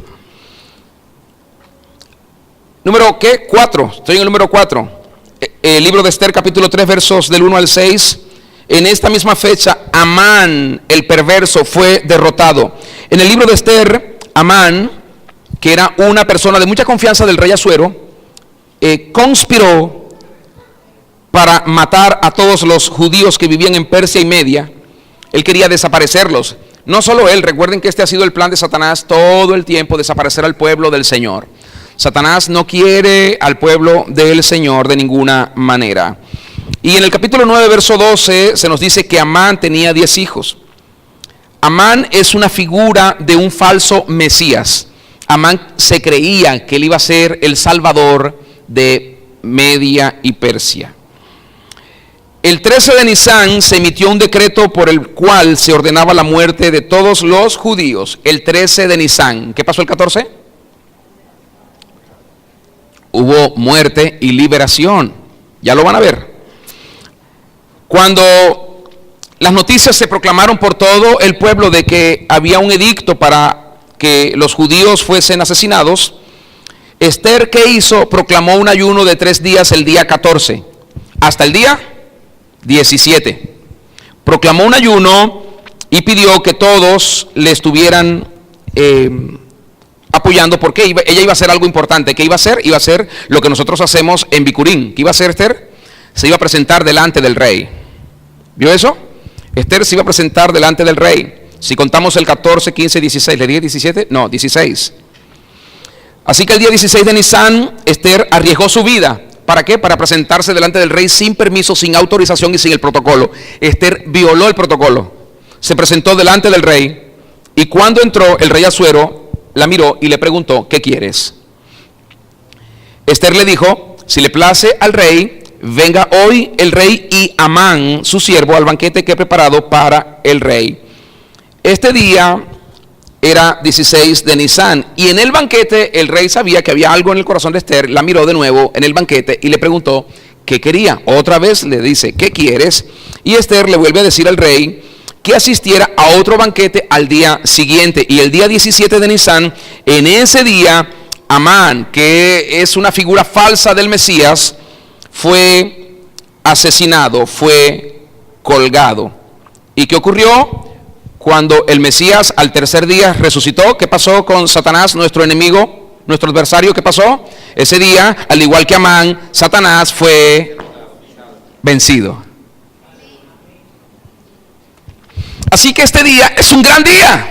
Número ¿qué? 4. Estoy en el número 4. El libro de Esther, capítulo 3, versos del 1 al 6. En esta misma fecha, Amán, el perverso, fue derrotado. En el libro de Esther, Amán, que era una persona de mucha confianza del rey Asuero, conspiró para matar a todos los judíos que vivían en Persia y Media. Él quería desaparecerlos. No solo él, recuerden que este ha sido el plan de Satanás todo el tiempo, desaparecer al pueblo del Señor. Satanás no quiere al pueblo del Señor de ninguna manera. Y en el capítulo 9, verso 12, se nos dice que Amán tenía 10 hijos. Amán es una figura de un falso Mesías. Amán se creía que él iba a ser el salvador de Media y Persia. el 13 de Nisán se emitió un decreto por el cual se ordenaba la muerte de todos los judíos. El 13 de Nisán. ¿Qué pasó el 14? Hubo muerte y liberación. Ya lo van a ver. Cuando las noticias se proclamaron por todo el pueblo de que había un edicto para que los judíos fuesen asesinados, Esther, ¿qué hizo? Proclamó un ayuno de 3 días el día 14 hasta el día 17. Proclamó un ayuno y pidió que todos le estuvieran apoyando, porque ella iba a hacer algo importante. ¿Qué iba a hacer? Iba a hacer lo que nosotros hacemos en Bicurín. ¿Qué iba a hacer Esther? Se iba a presentar delante del rey. ¿Vio eso? Esther se iba a presentar delante del rey. Si contamos el 14, 15, 16, ¿le dije 17? No, 16. Así que el día 16 de Nisán, Esther arriesgó su vida. ¿Para qué? Para presentarse delante del rey sin permiso, sin autorización y sin el protocolo. Esther violó el protocolo. Se presentó delante del rey y cuando entró, el rey Asuero la miró y le preguntó: ¿qué quieres? Esther le dijo: si le place al rey, venga hoy el rey y Amán, su siervo, al banquete que he preparado para el rey. Este día era 16 de Nisán, y en el banquete el rey sabía que había algo en el corazón de Esther. La miró de nuevo en el banquete y le preguntó qué quería. Otra vez le dice: ¿qué quieres? Y Esther le vuelve a decir al rey que asistiera a otro banquete al día siguiente. Y el día 17 de Nisán, en ese día, Amán, que es una figura falsa del Mesías, fue asesinado, fue colgado. ¿Y qué ocurrió? Cuando el Mesías al tercer día resucitó, ¿qué pasó con Satanás, nuestro enemigo, nuestro adversario? ¿Qué pasó? Ese día, al igual que Amán, Satanás fue vencido. Así que este día es un gran día.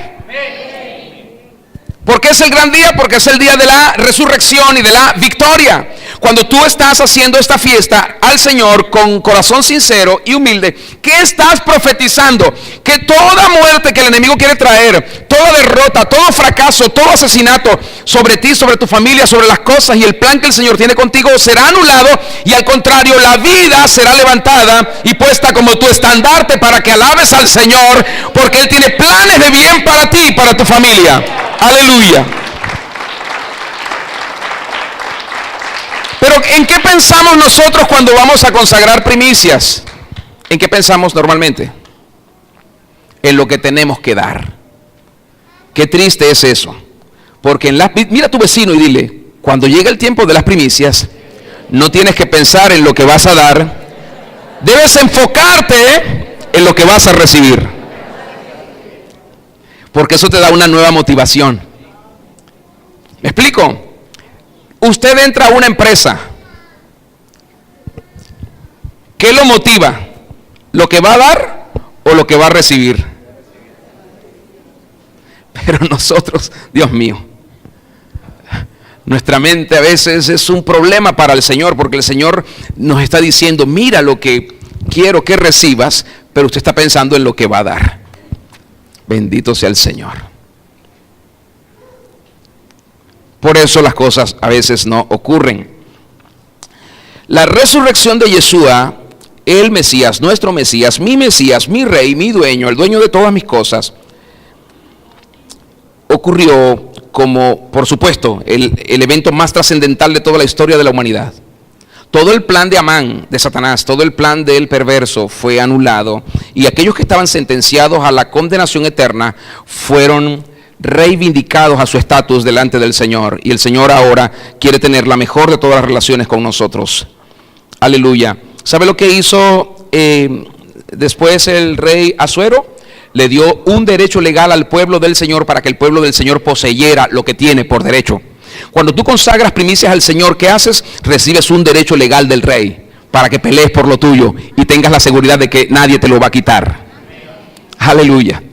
¿Por qué es el gran día? Porque es el día de la resurrección y de la victoria. Cuando tú estás haciendo esta fiesta al Señor con corazón sincero y humilde, ¿qué estás profetizando? Que toda muerte que el enemigo quiere traer, toda derrota, todo fracaso, todo asesinato sobre ti, sobre tu familia, sobre las cosas y el plan que el Señor tiene contigo será anulado, y al contrario, la vida será levantada y puesta como tu estandarte para que alabes al Señor, porque Él tiene planes de bien para ti y para tu familia. Aleluya. Pero ¿en qué pensamos nosotros cuando vamos a consagrar primicias? ¿En qué pensamos normalmente? En lo que tenemos que dar. Qué triste es eso. Porque mira a tu vecino y dile: cuando llegue el tiempo de las primicias, no tienes que pensar en lo que vas a dar. Debes enfocarte en lo que vas a recibir. Porque eso te da una nueva motivación. ¿Me explico? Usted entra a una empresa. ¿Qué lo motiva? ¿Lo que va a dar o lo que va a recibir? Pero nosotros, Dios mío, nuestra mente a veces es un problema para el Señor, porque el Señor nos está diciendo: mira lo que quiero que recibas, pero usted está pensando en lo que va a dar. Bendito sea el Señor. Por eso las cosas a veces no ocurren. La resurrección de Yeshua, el Mesías, nuestro Mesías, mi Rey, mi dueño, el dueño de todas mis cosas, ocurrió como, por supuesto, el evento más trascendental de toda la historia de la humanidad. Todo el plan de Amán, de Satanás, todo el plan del perverso fue anulado, y aquellos que estaban sentenciados a la condenación eterna fueron reivindicados a su estatus delante del Señor, y el Señor ahora quiere tener la mejor de todas las relaciones con nosotros. Aleluya. ¿Sabe lo que hizo después el rey Asuero? Le dio un derecho legal al pueblo del Señor para que el pueblo del Señor poseyera lo que tiene por derecho. Cuando tú consagras primicias al Señor, ¿qué haces? Recibes un derecho legal del rey para que pelees por lo tuyo y tengas la seguridad de que nadie te lo va a quitar. Aleluya.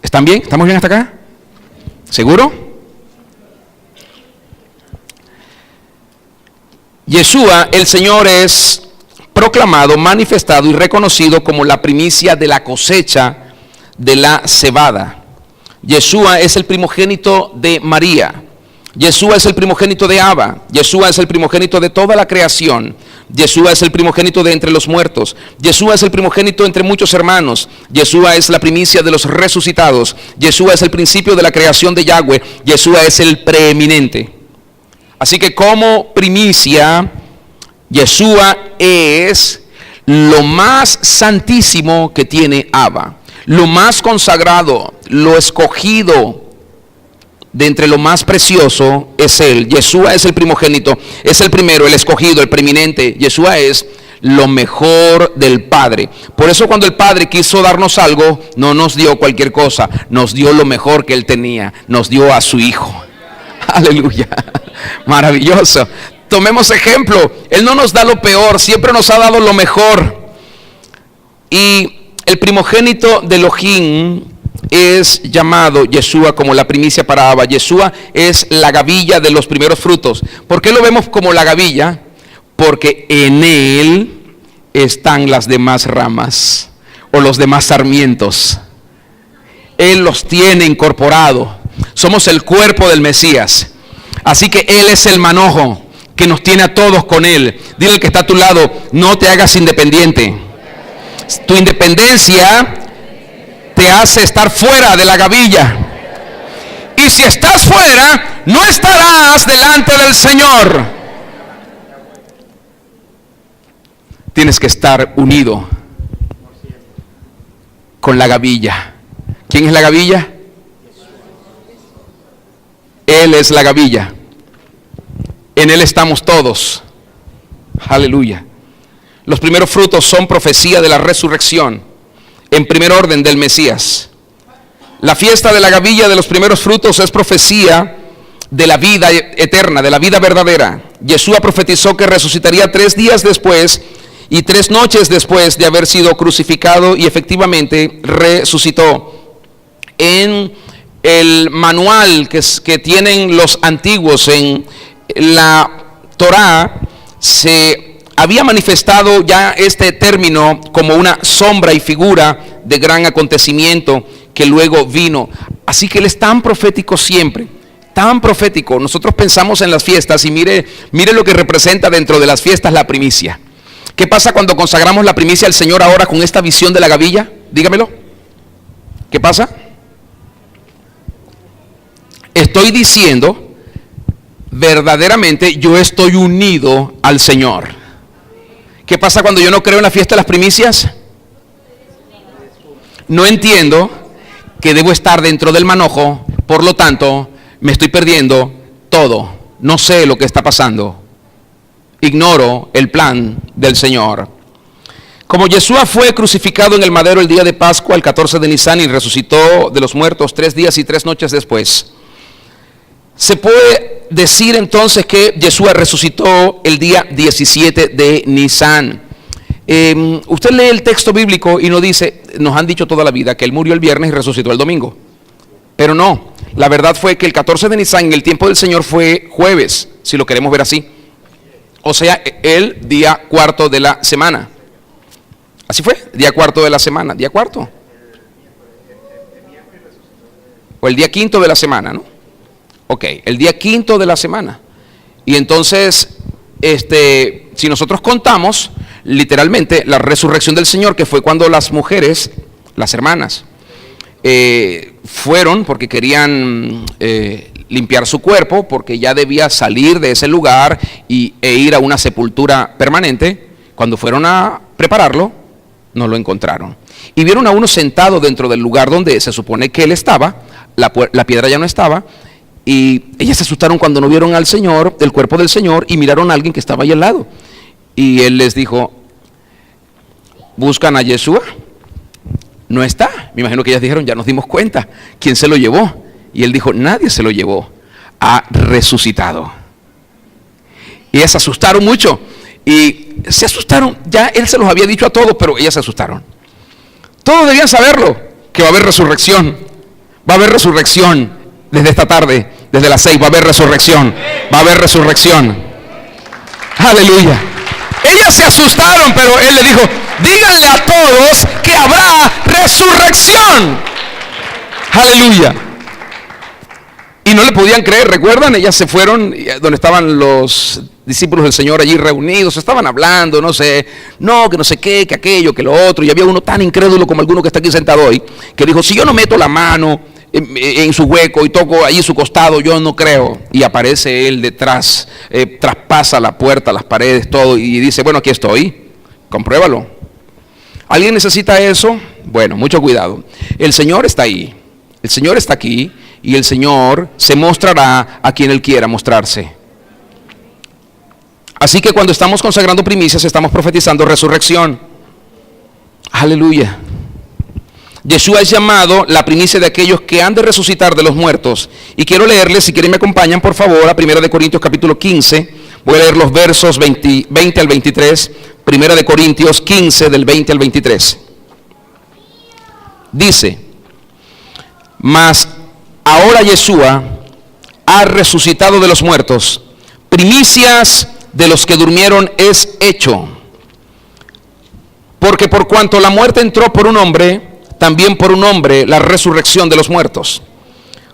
¿Están bien? ¿Estamos bien hasta acá? ¿Seguro? Yeshua, el Señor, es proclamado, manifestado y reconocido como la primicia de la cosecha de la cebada. Yeshua es el primogénito de María. Yeshua es el primogénito de Abba. Yeshua es el primogénito de toda la creación. Yeshua es el primogénito de entre los muertos. Yeshua es el primogénito entre muchos hermanos. Yeshua es la primicia de los resucitados. Yeshua es el principio de la creación de Yahweh. Yeshua es el preeminente. Así que como primicia, Yeshua es lo más santísimo que tiene Abba, lo más consagrado, lo escogido de entre lo más precioso es Él. Yeshua es el primogénito, es el primero, el escogido, el preeminente. Yeshua es lo mejor del Padre. Por eso cuando el Padre quiso darnos algo, no nos dio cualquier cosa, nos dio lo mejor que Él tenía, nos dio a su Hijo. Aleluya, maravilloso. Tomemos ejemplo, Él no nos da lo peor, siempre nos ha dado lo mejor. Y el primogénito de Elohim es llamado Yeshua como la primicia para Abba. Yeshua es la gavilla de los primeros frutos. ¿Por qué lo vemos como la gavilla? Porque en Él están las demás ramas o los demás sarmientos. Él los tiene incorporado. Somos el cuerpo del Mesías. Así que Él es el manojo que nos tiene a todos con Él. Dile al que está a tu lado, no te hagas independiente. Tu independencia te hace estar fuera de la gavilla. Y si estás fuera, no estarás delante del Señor. Tienes que estar unido con la gavilla. ¿Quién es la gavilla? Él es la gavilla. En Él estamos todos. Aleluya. Los primeros frutos son profecía de la resurrección, en primer orden del Mesías. La fiesta de la gavilla de los primeros frutos es profecía de la vida eterna, de la vida verdadera. Yeshua profetizó que resucitaría 3 días después y 3 noches después de haber sido crucificado, y efectivamente resucitó. En el manual que tienen los antiguos en la Torá, se había manifestado ya este término como una sombra y figura de gran acontecimiento que luego vino. Así que Él es tan profético siempre, tan profético. Nosotros pensamos en las fiestas y mire lo que representa dentro de las fiestas la primicia. ¿Qué pasa cuando consagramos la primicia al Señor ahora con esta visión de la gavilla? Dígamelo. ¿Qué pasa? Estoy diciendo, verdaderamente yo estoy unido al Señor. ¿Qué pasa cuando yo no creo en la fiesta de las primicias? No entiendo que debo estar dentro del manojo, por lo tanto, me estoy perdiendo todo. No sé lo que está pasando. Ignoro el plan del Señor. Como Yeshua fue crucificado en el madero el día de Pascua, el 14 de Nisan, y resucitó de los muertos 3 días y 3 noches después, se puede decir entonces que Yeshua resucitó el día 17 de Nisan. Usted lee el texto bíblico y nos dice, nos han dicho toda la vida que Él murió el viernes y resucitó el domingo. Pero no, la verdad fue que el 14 de Nisan en el tiempo del Señor fue jueves, si lo queremos ver así. O sea, el día cuarto de la semana. Así fue, día cuarto de la semana, día cuarto. O el día quinto de la semana, ¿no? Ok, el día quinto de la semana. Y entonces, si nosotros contamos, literalmente, la resurrección del Señor, que fue cuando las mujeres, las hermanas, fueron porque querían limpiar su cuerpo, porque ya debía salir de ese lugar e ir a una sepultura permanente. Cuando fueron a prepararlo, no lo encontraron. Y vieron a uno sentado dentro del lugar donde se supone que él estaba, la piedra ya no estaba. Y ellas se asustaron cuando no vieron al Señor, el cuerpo del Señor, y miraron a alguien que estaba ahí al lado. Y Él les dijo, ¿buscan a Yeshua? No está. Me imagino que ellas dijeron, ya nos dimos cuenta. ¿Quién se lo llevó? Y Él dijo, nadie se lo llevó. Ha resucitado. Y ellas se asustaron mucho. Y se asustaron. Ya Él se los había dicho a todos, pero ellas se asustaron. Todos debían saberlo, que va a haber resurrección. Va a haber resurrección. Desde esta tarde, desde las 6, va a haber resurrección. Va a haber resurrección. Aleluya. Ellas se asustaron, pero Él le dijo, díganle a todos que habrá resurrección. Aleluya. Y no le podían creer, ¿recuerdan? Ellas se fueron donde estaban los discípulos del Señor allí reunidos, estaban hablando, no sé, no, que no sé qué, que aquello, que lo otro, y había uno tan incrédulo como alguno que está aquí sentado hoy, que dijo, si yo no meto la mano en su hueco y toco allí su costado, yo no creo. Y aparece él detrás, traspasa la puerta, las paredes, todo, y dice, bueno, aquí estoy, compruébalo. ¿Alguien necesita eso? Bueno, mucho cuidado. El Señor está ahí, el Señor está aquí, y el Señor se mostrará a quien Él quiera mostrarse. Así que cuando estamos consagrando primicias, estamos profetizando resurrección. Aleluya. Yeshua es llamado la primicia de aquellos que han de resucitar de los muertos. Y quiero leerles, si quieren me acompañan por favor, a 1 Corintios capítulo 15. Voy a leer los versos 20 al 23. 1 Corintios 15 del 20 al 23. Dice, mas ahora Yeshua ha resucitado de los muertos, primicias de los que durmieron es hecho. Porque por cuanto la muerte entró por un hombre, también por un hombre la resurrección de los muertos.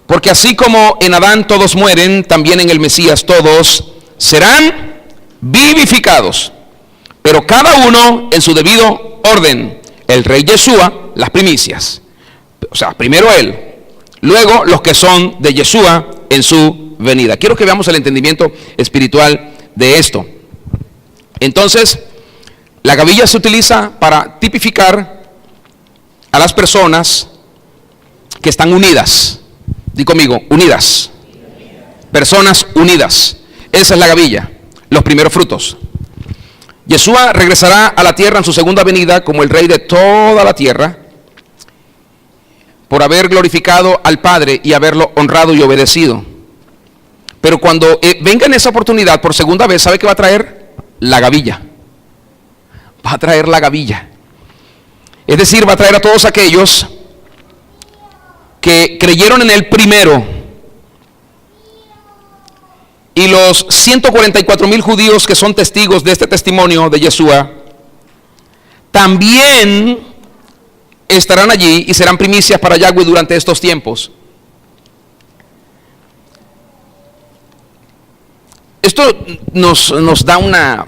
Porque así como en Adán todos mueren, también en el Mesías todos serán vivificados. Pero cada uno en su debido orden. El Rey Yeshua, las primicias. O sea, primero Él. Luego los que son de Yeshua en su venida. Quiero que veamos el entendimiento espiritual de esto. Entonces, la gavilla se utiliza para tipificar a las personas que están unidas. Di conmigo, unidas. Personas unidas. Esa es la gavilla, los primeros frutos. Yeshua regresará a la tierra en su segunda venida como el Rey de toda la tierra, por haber glorificado al Padre y haberlo honrado y obedecido. Pero cuando venga en esa oportunidad por segunda vez, ¿sabe qué va a traer? La gavilla. Va a traer la gavilla. Es decir, va a traer a todos aquellos que creyeron en Él primero. Y los 144,000 judíos que son testigos de este testimonio de Yeshua, también estarán allí y serán primicias para Yahweh durante estos tiempos. Esto nos da una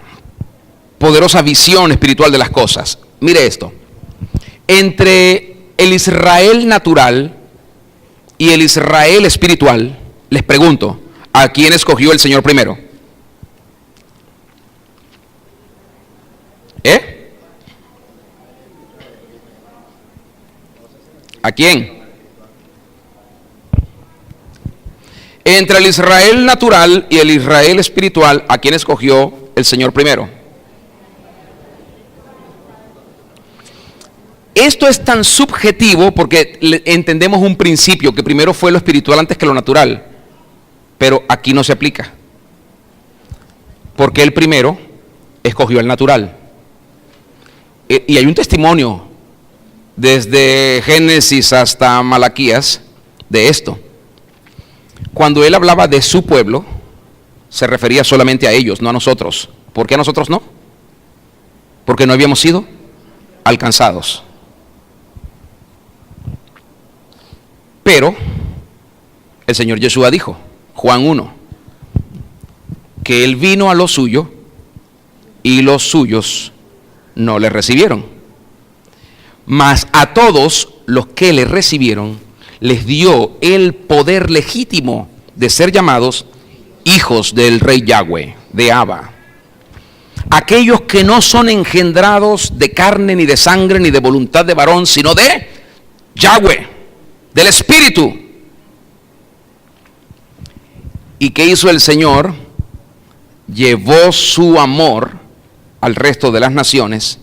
poderosa visión espiritual de las cosas. Mire esto. Entre el Israel natural y el Israel espiritual, les pregunto, ¿a quién escogió el Señor primero? ¿A quién? Entre el Israel natural y el Israel espiritual, ¿a quién escogió el Señor primero? Esto es tan subjetivo porque entendemos un principio que primero fue lo espiritual antes que lo natural, pero aquí no se aplica, porque Él primero escogió el natural. Y hay un testimonio desde Génesis hasta Malaquías de esto. Cuando Él hablaba de su pueblo, se refería solamente a ellos, no a nosotros. ¿Por qué a nosotros no? Porque no habíamos sido alcanzados. Pero el Señor Yeshua dijo, Juan 1, que Él vino a lo suyo y los suyos no le recibieron. Mas a todos los que le recibieron, les dio el poder legítimo de ser llamados hijos del Rey Yahweh, de Abba. Aquellos que no son engendrados de carne, ni de sangre, ni de voluntad de varón, sino de Yahweh, del Espíritu. ¿Y qué hizo el Señor? Llevó su amor al resto de las naciones.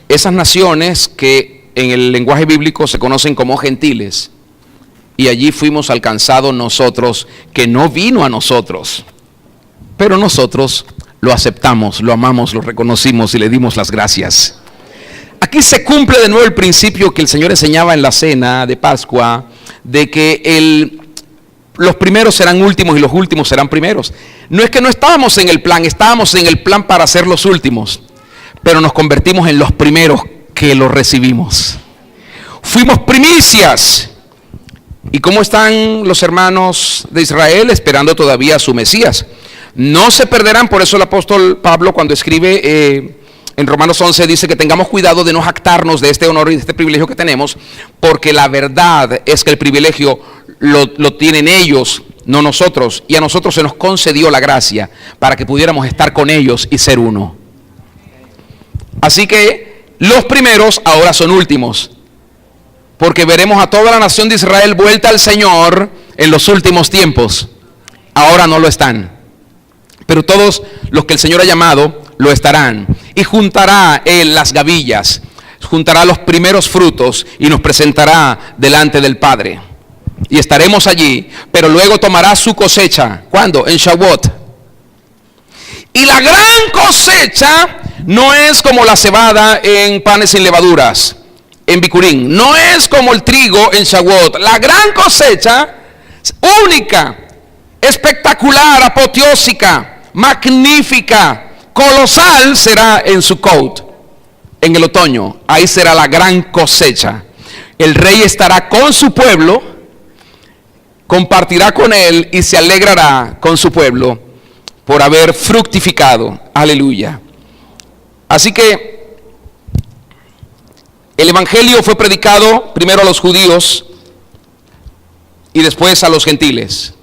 Esas naciones que en el lenguaje bíblico se conocen como gentiles. Y allí fuimos alcanzados nosotros, que no vino a nosotros. Pero nosotros lo aceptamos, lo amamos, lo reconocimos y le dimos las gracias. Aquí se cumple de nuevo el principio que el Señor enseñaba en la cena de Pascua, de que los primeros serán últimos y los últimos serán primeros. No es que no estábamos en el plan, estábamos en el plan para ser los últimos, pero nos convertimos en los primeros que lo recibimos. Fuimos primicias ¿Y cómo están los hermanos de Israel esperando todavía a su Mesías? No se perderán. Por eso el apóstol Pablo, cuando escribe en Romanos 11, dice que tengamos cuidado de no jactarnos de este honor y de este privilegio que tenemos, porque la verdad es que el privilegio lo tienen ellos, no nosotros, y a nosotros se nos concedió la gracia para que pudiéramos estar con ellos y ser uno. Así que los primeros ahora son últimos, porque veremos a toda la nación de Israel vuelta al Señor en los últimos tiempos. Ahora no lo están, pero todos los que el Señor ha llamado lo estarán. Y juntará Él las gavillas, juntará los primeros frutos y nos presentará delante del Padre. Y estaremos allí, pero luego tomará su cosecha. ¿Cuándo? En Shavuot. Y la gran cosecha no es como la cebada en panes sin levaduras, en Bikurim. No es como el trigo en Shavuot. La gran cosecha, única, espectacular, apoteósica, magnífica, colosal, será en Sukkot, en el otoño. Ahí será la gran cosecha. El rey estará con su pueblo, compartirá con él y se alegrará con su pueblo por haber fructificado. Aleluya. Así que el evangelio fue predicado primero a los judíos y después a los gentiles.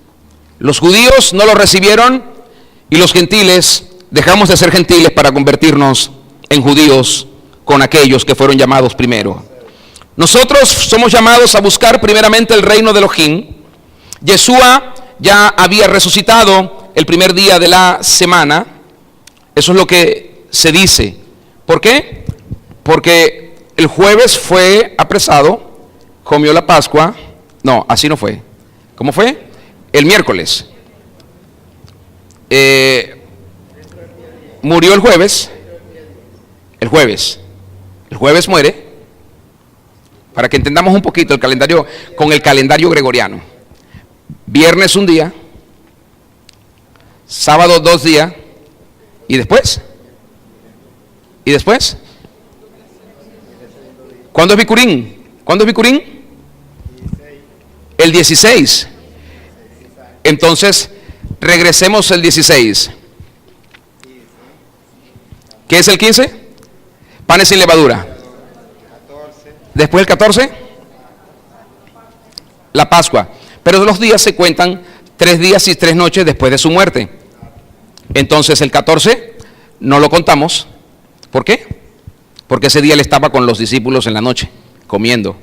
Los judíos no lo recibieron y los gentiles dejamos de ser gentiles para convertirnos en judíos con aquellos que fueron llamados primero. Nosotros somos llamados a buscar primeramente el reino de Elohim. Yeshua ya había resucitado el primer día de la semana. Eso es lo que se dice. ¿Por qué? Porque el jueves fue apresado, comió la Pascua. No, así no fue. ¿Cómo fue? El miércoles. Murió el jueves. El jueves muere. Para que entendamos un poquito el calendario, con el calendario gregoriano. Viernes un día, sábado 2 días, y después. ¿Cuándo es Bikurim? El 16. Entonces, regresemos el 16. ¿Qué es el 15? Panes sin levadura. Después el 14, la Pascua. Pero los días se cuentan 3 días y 3 noches después de su muerte. Entonces el 14 no lo contamos. ¿Por qué? Porque ese día él estaba con los discípulos en la noche, comiendo.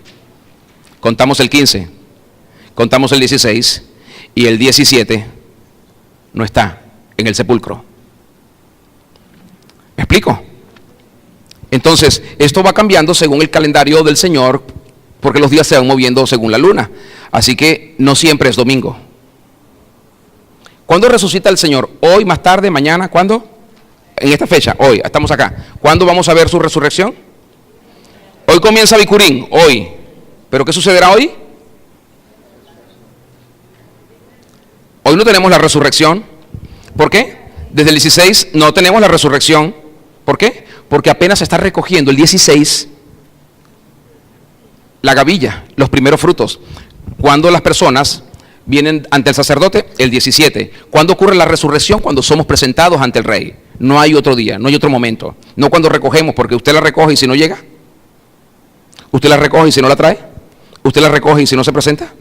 Contamos el 15, contamos el 16 y el 17 no está en el sepulcro. ¿Me explico? Entonces, esto va cambiando según el calendario del Señor, porque los días se van moviendo según la luna. Así que no siempre es domingo. ¿Cuándo resucita el Señor? ¿Hoy, más tarde, mañana? ¿Cuándo? En esta fecha, hoy, estamos acá. ¿Cuándo vamos a ver su resurrección? Hoy comienza Bikurim, hoy. ¿Pero qué sucederá hoy? Hoy no tenemos la resurrección. ¿Por qué? Desde el 16 no tenemos la resurrección. ¿Por qué? Porque apenas se está recogiendo el 16 la gavilla, los primeros frutos. Cuando las personas vienen ante el sacerdote, el 17. ¿Cuándo ocurre la resurrección? Cuando somos presentados ante el rey. No hay otro día, no hay otro momento. No cuando recogemos, porque usted la recoge y si no llega. Usted la recoge y si no la trae. Usted la recoge y si no se presenta.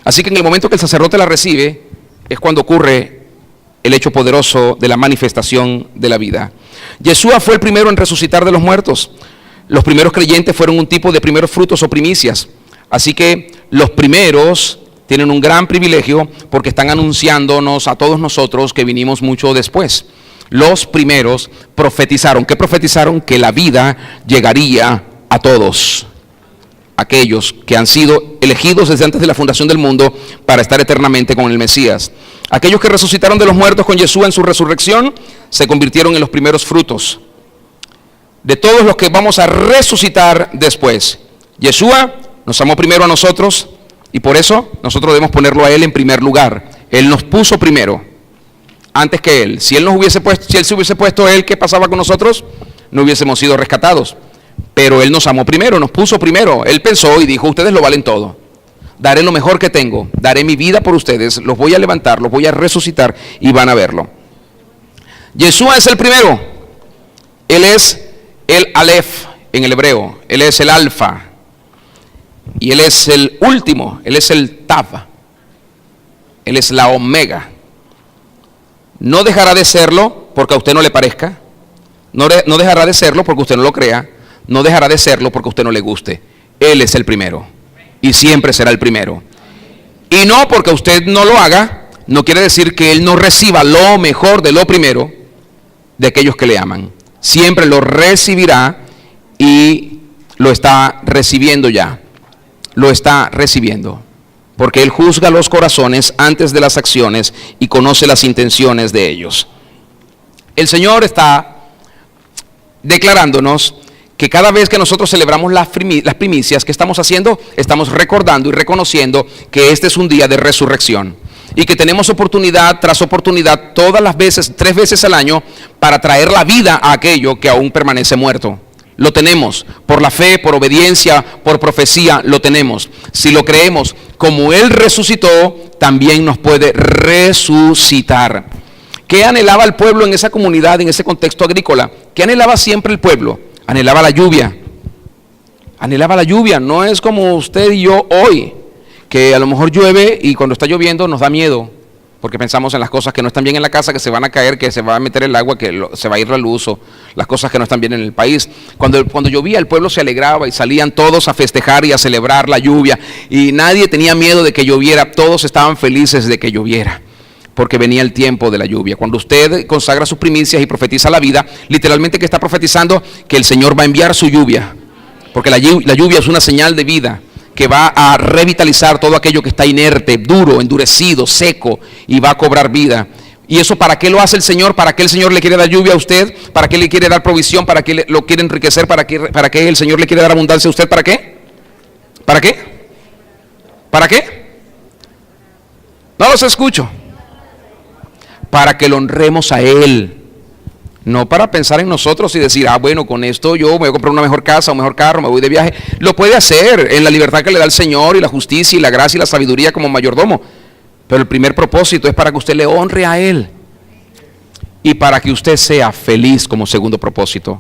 Así que en el momento que el sacerdote la recibe, es cuando ocurre el hecho poderoso de la manifestación de la vida. Yeshua fue el primero en resucitar de los muertos. Los primeros creyentes fueron un tipo de primeros frutos o primicias. Así que los primeros tienen un gran privilegio porque están anunciándonos a todos nosotros que vinimos mucho después. Los primeros profetizaron. ¿Qué profetizaron? Que la vida llegaría a todos aquellos que han sido elegidos desde antes de la fundación del mundo para estar eternamente con el Mesías. Aquellos que resucitaron de los muertos con Yeshua en su resurrección se convirtieron en los primeros frutos de todos los que vamos a resucitar después. Yeshua nos amó primero a nosotros y por eso nosotros debemos ponerlo a Él en primer lugar. Él nos puso primero, antes que Él. Si Él se hubiese puesto Él, ¿qué pasaba con nosotros? No hubiésemos sido rescatados. Pero Él nos amó primero, nos puso primero. Él pensó y dijo, ustedes lo valen todo. daré lo mejor que tengo, daré mi vida por ustedes, los voy a levantar, los voy a resucitar y van a verlo. Yeshua es el primero, Él es el Aleph en el hebreo, Él es el Alfa y Él es el último, Él es el Tav, Él es la Omega. No dejará de serlo porque a usted no le parezca, no dejará de serlo porque usted no lo crea, no dejará de serlo porque a usted no le guste. Él es el primero y siempre será el primero. Y no porque usted no lo haga, no quiere decir que Él no reciba lo mejor de lo primero de aquellos que le aman. Siempre lo recibirá y lo está recibiendo ya. Lo está recibiendo. Porque Él juzga los corazones antes de las acciones y conoce las intenciones de ellos. El Señor está declarándonos que cada vez que nosotros celebramos las primicias, ¿qué estamos haciendo? Estamos recordando y reconociendo que este es un día de resurrección. Y que tenemos oportunidad tras oportunidad, todas las veces, 3 veces al año, para traer la vida a aquello que aún permanece muerto. Lo tenemos, por la fe, por obediencia, por profecía, lo tenemos. Si lo creemos, como Él resucitó, también nos puede resucitar. ¿Qué anhelaba el pueblo en esa comunidad, en ese contexto agrícola? ¿Qué anhelaba siempre el pueblo? Anhelaba la lluvia. Anhelaba la lluvia. No es como usted y yo hoy, que a lo mejor llueve y cuando está lloviendo nos da miedo, porque pensamos en las cosas que no están bien en la casa, que se van a caer, que se va a meter el agua, que se va a ir la luz, o las cosas que no están bien en el país. Cuando llovía, el pueblo se alegraba y salían todos a festejar y a celebrar la lluvia, y nadie tenía miedo de que lloviera, todos estaban felices de que lloviera, porque venía el tiempo de la lluvia. Cuando usted consagra sus primicias y profetiza la vida, literalmente que está profetizando que el Señor va a enviar su lluvia, porque la lluvia es una señal de vida, que va a revitalizar todo aquello que está inerte, duro, endurecido, seco, y va a cobrar vida. ¿Y eso para qué lo hace el Señor? ¿Para qué el Señor le quiere dar lluvia a usted? ¿Para qué le quiere dar provisión? ¿Para qué lo quiere enriquecer? ¿Para qué el Señor le quiere dar abundancia a usted? ¿Para qué? ¿Para qué? ¿Para qué? No los escucho. Para que lo honremos a Él. No para pensar en nosotros y decir, bueno, con esto yo me voy a comprar una mejor casa, un mejor carro, me voy de viaje. Lo puede hacer en la libertad que le da el Señor, y la justicia y la gracia y la sabiduría como mayordomo. Pero el primer propósito es para que usted le honre a Él y para que usted sea feliz como segundo propósito.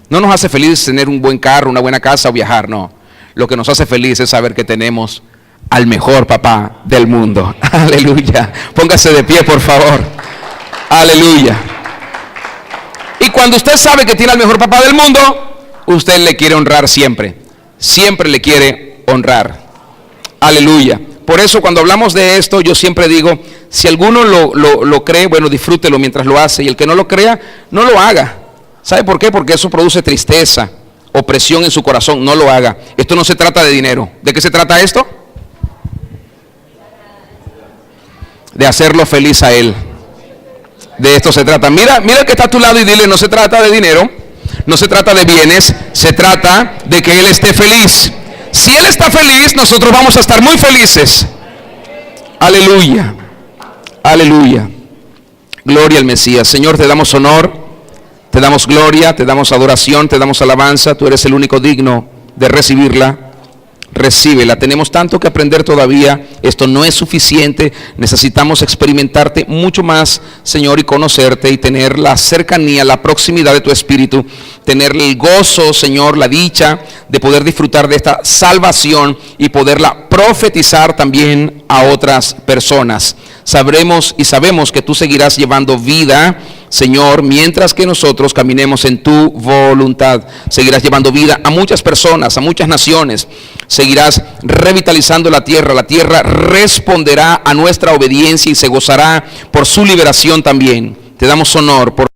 No nos hace feliz tener un buen carro, una buena casa o viajar, no. Lo que nos hace feliz es saber que tenemos al mejor papá del mundo. Aleluya. Póngase de pie, por favor. Aleluya. Y cuando usted sabe que tiene al mejor papá del mundo, usted le quiere honrar siempre. Siempre le quiere honrar. Aleluya. Por eso cuando hablamos de esto, yo siempre digo, si alguno lo cree, bueno, disfrútelo mientras lo hace. Y el que no lo crea, no lo haga. ¿Sabe por qué? Porque eso produce tristeza, opresión en su corazón. No lo haga. Esto no se trata de dinero. ¿De qué se trata esto? De hacerlo feliz a Él. De esto se trata. Mira el que está a tu lado y dile, no se trata de dinero, no se trata de bienes, se trata de que Él esté feliz. Si Él está feliz, nosotros vamos a estar muy felices. Aleluya. Aleluya. Gloria al Mesías. Señor, te damos honor, te damos gloria, te damos adoración, te damos alabanza. Tú eres el único digno de recibirla. Recíbela. Tenemos tanto que aprender todavía. Esto no es suficiente. Necesitamos experimentarte mucho más, Señor, y conocerte y tener la cercanía, la proximidad de tu Espíritu, tener el gozo, Señor, la dicha de poder disfrutar de esta salvación y poderla profetizar también a otras personas. Sabremos y sabemos que tú seguirás llevando vida, Señor, mientras que nosotros caminemos en tu voluntad. Seguirás llevando vida a muchas personas, a muchas naciones. Seguirás revitalizando la tierra responderá a nuestra obediencia y se gozará por su liberación también. Te damos honor por